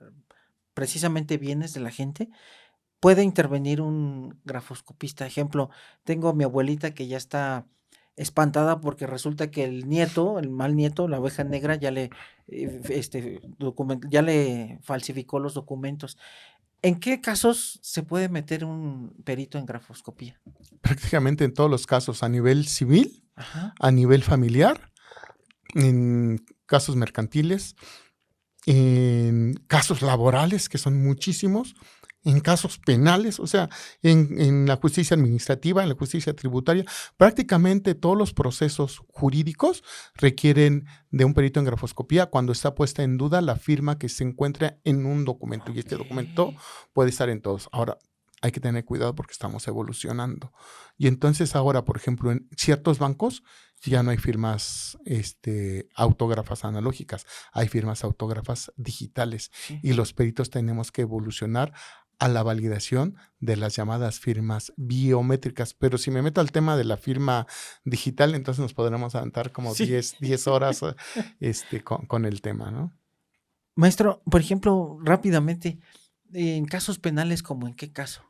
precisamente bienes de la gente puede intervenir un grafoscopista? Ejemplo, tengo a mi abuelita que ya está espantada porque resulta que el nieto, el mal nieto, la oveja negra, ya le ya le falsificó los documentos. ¿En qué casos se puede meter un perito en grafoscopía? Prácticamente en todos los casos, a nivel civil, Ajá. a nivel familiar, en casos mercantiles, en casos laborales, que son muchísimos, en casos penales, o sea, en la justicia administrativa, en la justicia tributaria, prácticamente todos los procesos jurídicos requieren de un perito en grafoscopía cuando está puesta en duda la firma que se encuentra en un documento, y este documento puede estar en todos. Ahora, hay que tener cuidado porque estamos evolucionando. Y entonces ahora, por ejemplo, en ciertos bancos ya no hay firmas autógrafas analógicas, hay firmas autógrafas digitales y los peritos tenemos que evolucionar a la validación de las llamadas firmas biométricas. Pero si me meto al tema de la digital, entonces nos podremos aventar como 10 horas con el tema, ¿no? Maestro, por ejemplo, rápidamente, en casos penales, ¿cómo en qué caso?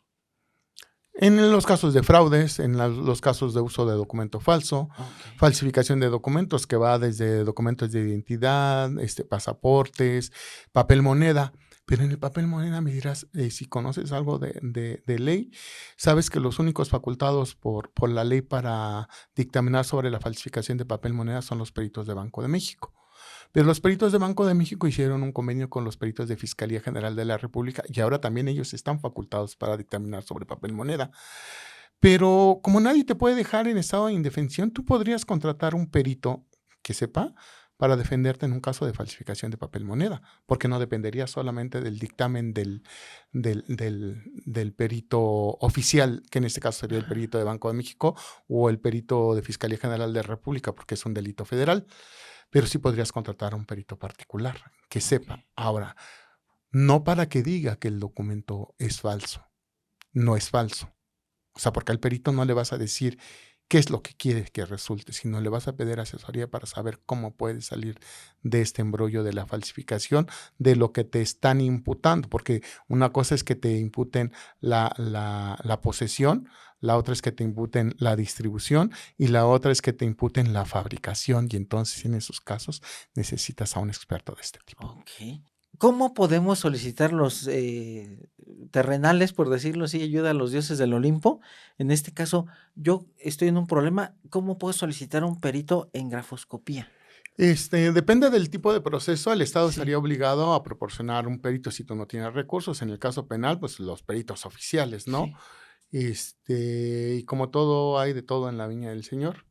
En los casos de fraudes, en los casos de uso de documento falso, falsificación de documentos que va desde documentos de identidad, pasaportes, papel moneda. Pero en el papel moneda me dirás, si conoces algo de ley, sabes que los únicos facultados por la ley para dictaminar sobre la falsificación de papel moneda son los peritos de Banco de México. Pero los peritos de Banco de México hicieron un convenio con los peritos de Fiscalía General de la República y ahora también ellos están facultados para dictaminar sobre papel moneda. Pero como nadie te puede dejar en estado de indefensión, tú podrías contratar un perito que sepa para defenderte en un caso de falsificación de papel moneda, porque no dependería solamente del dictamen del perito oficial, que en este caso sería el perito de Banco de México o el perito de Fiscalía General de la República, porque es un delito federal. Pero sí podrías contratar a un perito particular que sepa. Ahora, no para que diga que el documento es falso, no es falso. O sea, porque al perito no le vas a decir qué es lo que quieres que resulte, sino le vas a pedir asesoría para saber cómo puedes salir de este embrollo de la falsificación, de lo que te están imputando, porque una cosa es que te imputen la posesión, la otra es que te imputen la distribución y la otra es que te imputen la fabricación, y entonces en esos casos necesitas a un experto de este tipo. Ok. ¿Cómo podemos solicitar los terrenales, por decirlo así, ayuda a los dioses del Olimpo? En este caso, yo estoy en un problema, ¿cómo puedo solicitar un perito en grafoscopía? Depende del tipo de proceso, el Estado estaría obligado a proporcionar un perito si tú no tienes recursos. En el caso penal, pues los peritos oficiales, ¿no? Y como todo, hay de todo en la viña del Señor.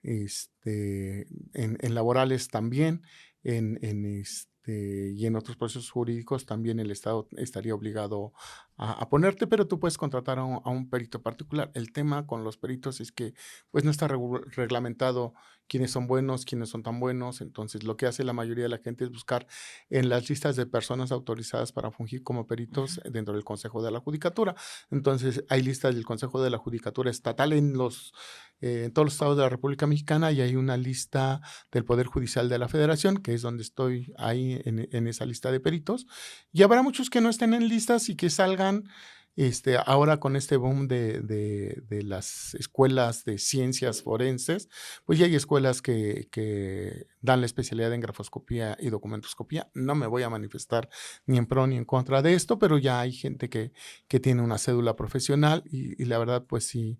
En laborales también, y en otros procesos jurídicos también el Estado estaría obligado a ponerte, pero tú puedes contratar a un perito particular. El tema con los peritos es que pues no está reglamentado quiénes son buenos, quiénes son tan buenos. Entonces lo que hace la mayoría de la gente es buscar en las listas de personas autorizadas para fungir como peritos dentro del Consejo de la Judicatura. Entonces hay listas del Consejo de la Judicatura estatal en todos los estados de la República Mexicana, y hay una lista del Poder Judicial de la Federación, que es donde estoy ahí en esa lista de peritos, y habrá muchos que no estén en listas y que salgan Ahora con este boom de las escuelas de ciencias forenses, pues ya hay escuelas que dan la especialidad en grafoscopía y documentoscopía. No me voy a manifestar ni en pro ni en contra de esto, pero ya hay gente que tiene una cédula profesional y la verdad, pues sí,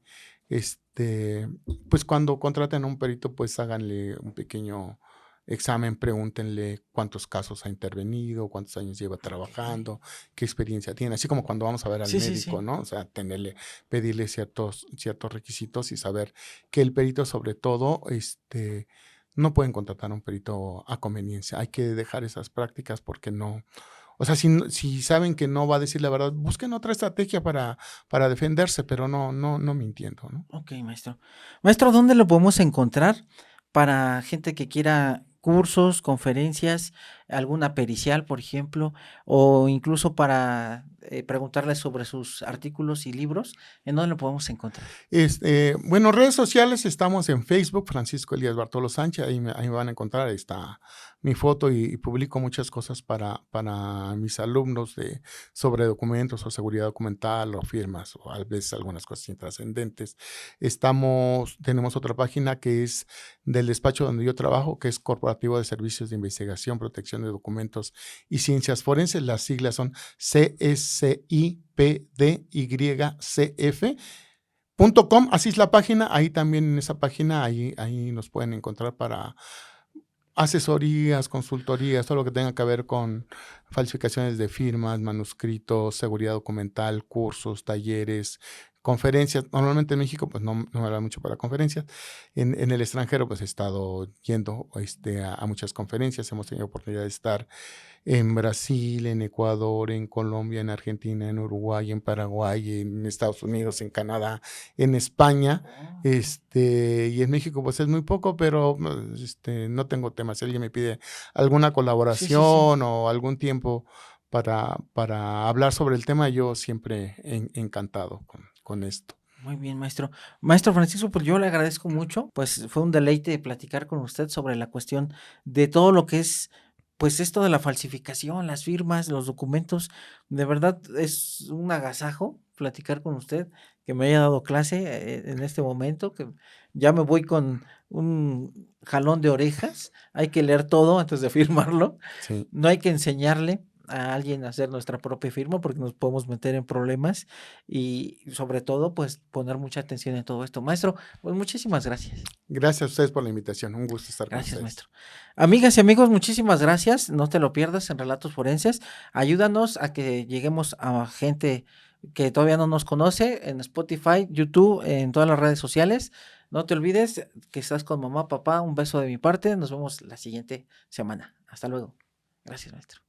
pues cuando contraten a un perito, pues háganle un pequeño examen, pregúntenle cuántos casos ha intervenido, cuántos años lleva trabajando, qué experiencia tiene, así como cuando vamos a ver al Sí, sí, médico, sí. ¿no? O sea, pedirle ciertos requisitos y saber que el perito, sobre todo, no pueden contratar a un perito a conveniencia. Hay que dejar esas prácticas porque no, o sea, si saben que no va a decir la verdad, busquen otra estrategia para defenderse, pero no mintiendo, ¿no? Ok, maestro. Maestro, ¿dónde lo podemos encontrar para gente que quiera cursos, conferencias, alguna pericial, por ejemplo, o incluso para preguntarle sobre sus artículos y libros? ¿En dónde lo podemos encontrar? Bueno, redes sociales, estamos en Facebook, Francisco Elías Bartolo Sánchez, ahí me van a encontrar, ahí está mi foto y publico muchas cosas para mis alumnos sobre documentos o seguridad documental o firmas o a veces algunas cosas intrascendentes. Tenemos otra página que es del despacho donde yo trabajo, que es Corporativo de Servicios de Investigación, Protección de Documentos y Ciencias Forenses. Las siglas son CSIPDYCF.com, así es la página. Ahí también en esa página, ahí nos pueden encontrar para asesorías, consultorías, todo lo que tenga que ver con falsificaciones de firmas, manuscritos, seguridad documental, cursos, talleres, conferencias. Normalmente en México pues no me habla mucho para conferencias. En el extranjero pues he estado yendo a muchas conferencias. Hemos tenido oportunidad de estar en Brasil, en Ecuador, en Colombia, en Argentina, en Uruguay, en Paraguay, en Estados Unidos, en Canadá, en España, y en México pues es muy poco, pero no tengo temas. Si alguien me pide alguna Sí, sí, sí. colaboración o algún tiempo para hablar sobre el tema, yo siempre encantado con esto. Muy bien, maestro. Maestro Francisco, pues yo le agradezco mucho, pues fue un deleite platicar con usted sobre la cuestión de todo lo que es, pues esto de la falsificación, las firmas, los documentos. De verdad es un agasajo platicar con usted, que me haya dado clase en este momento, que ya me voy con un jalón de orejas. Hay que leer todo antes de firmarlo. Sí. No hay que enseñarle a alguien a hacer nuestra propia firma porque nos podemos meter en problemas y sobre todo pues poner mucha atención en todo esto. Maestro, pues muchísimas gracias. Gracias a ustedes por la invitación. Un gusto estar con Gracias, ustedes. maestro. Amigas y amigos, muchísimas gracias. No te lo pierdas en Relatos Forenses. Ayúdanos a que lleguemos a gente que todavía no nos conoce en Spotify, YouTube, en todas las redes sociales. No te olvides que estás con mamá, papá. Un beso de mi parte. Nos vemos la siguiente semana. Hasta luego. Gracias, maestro.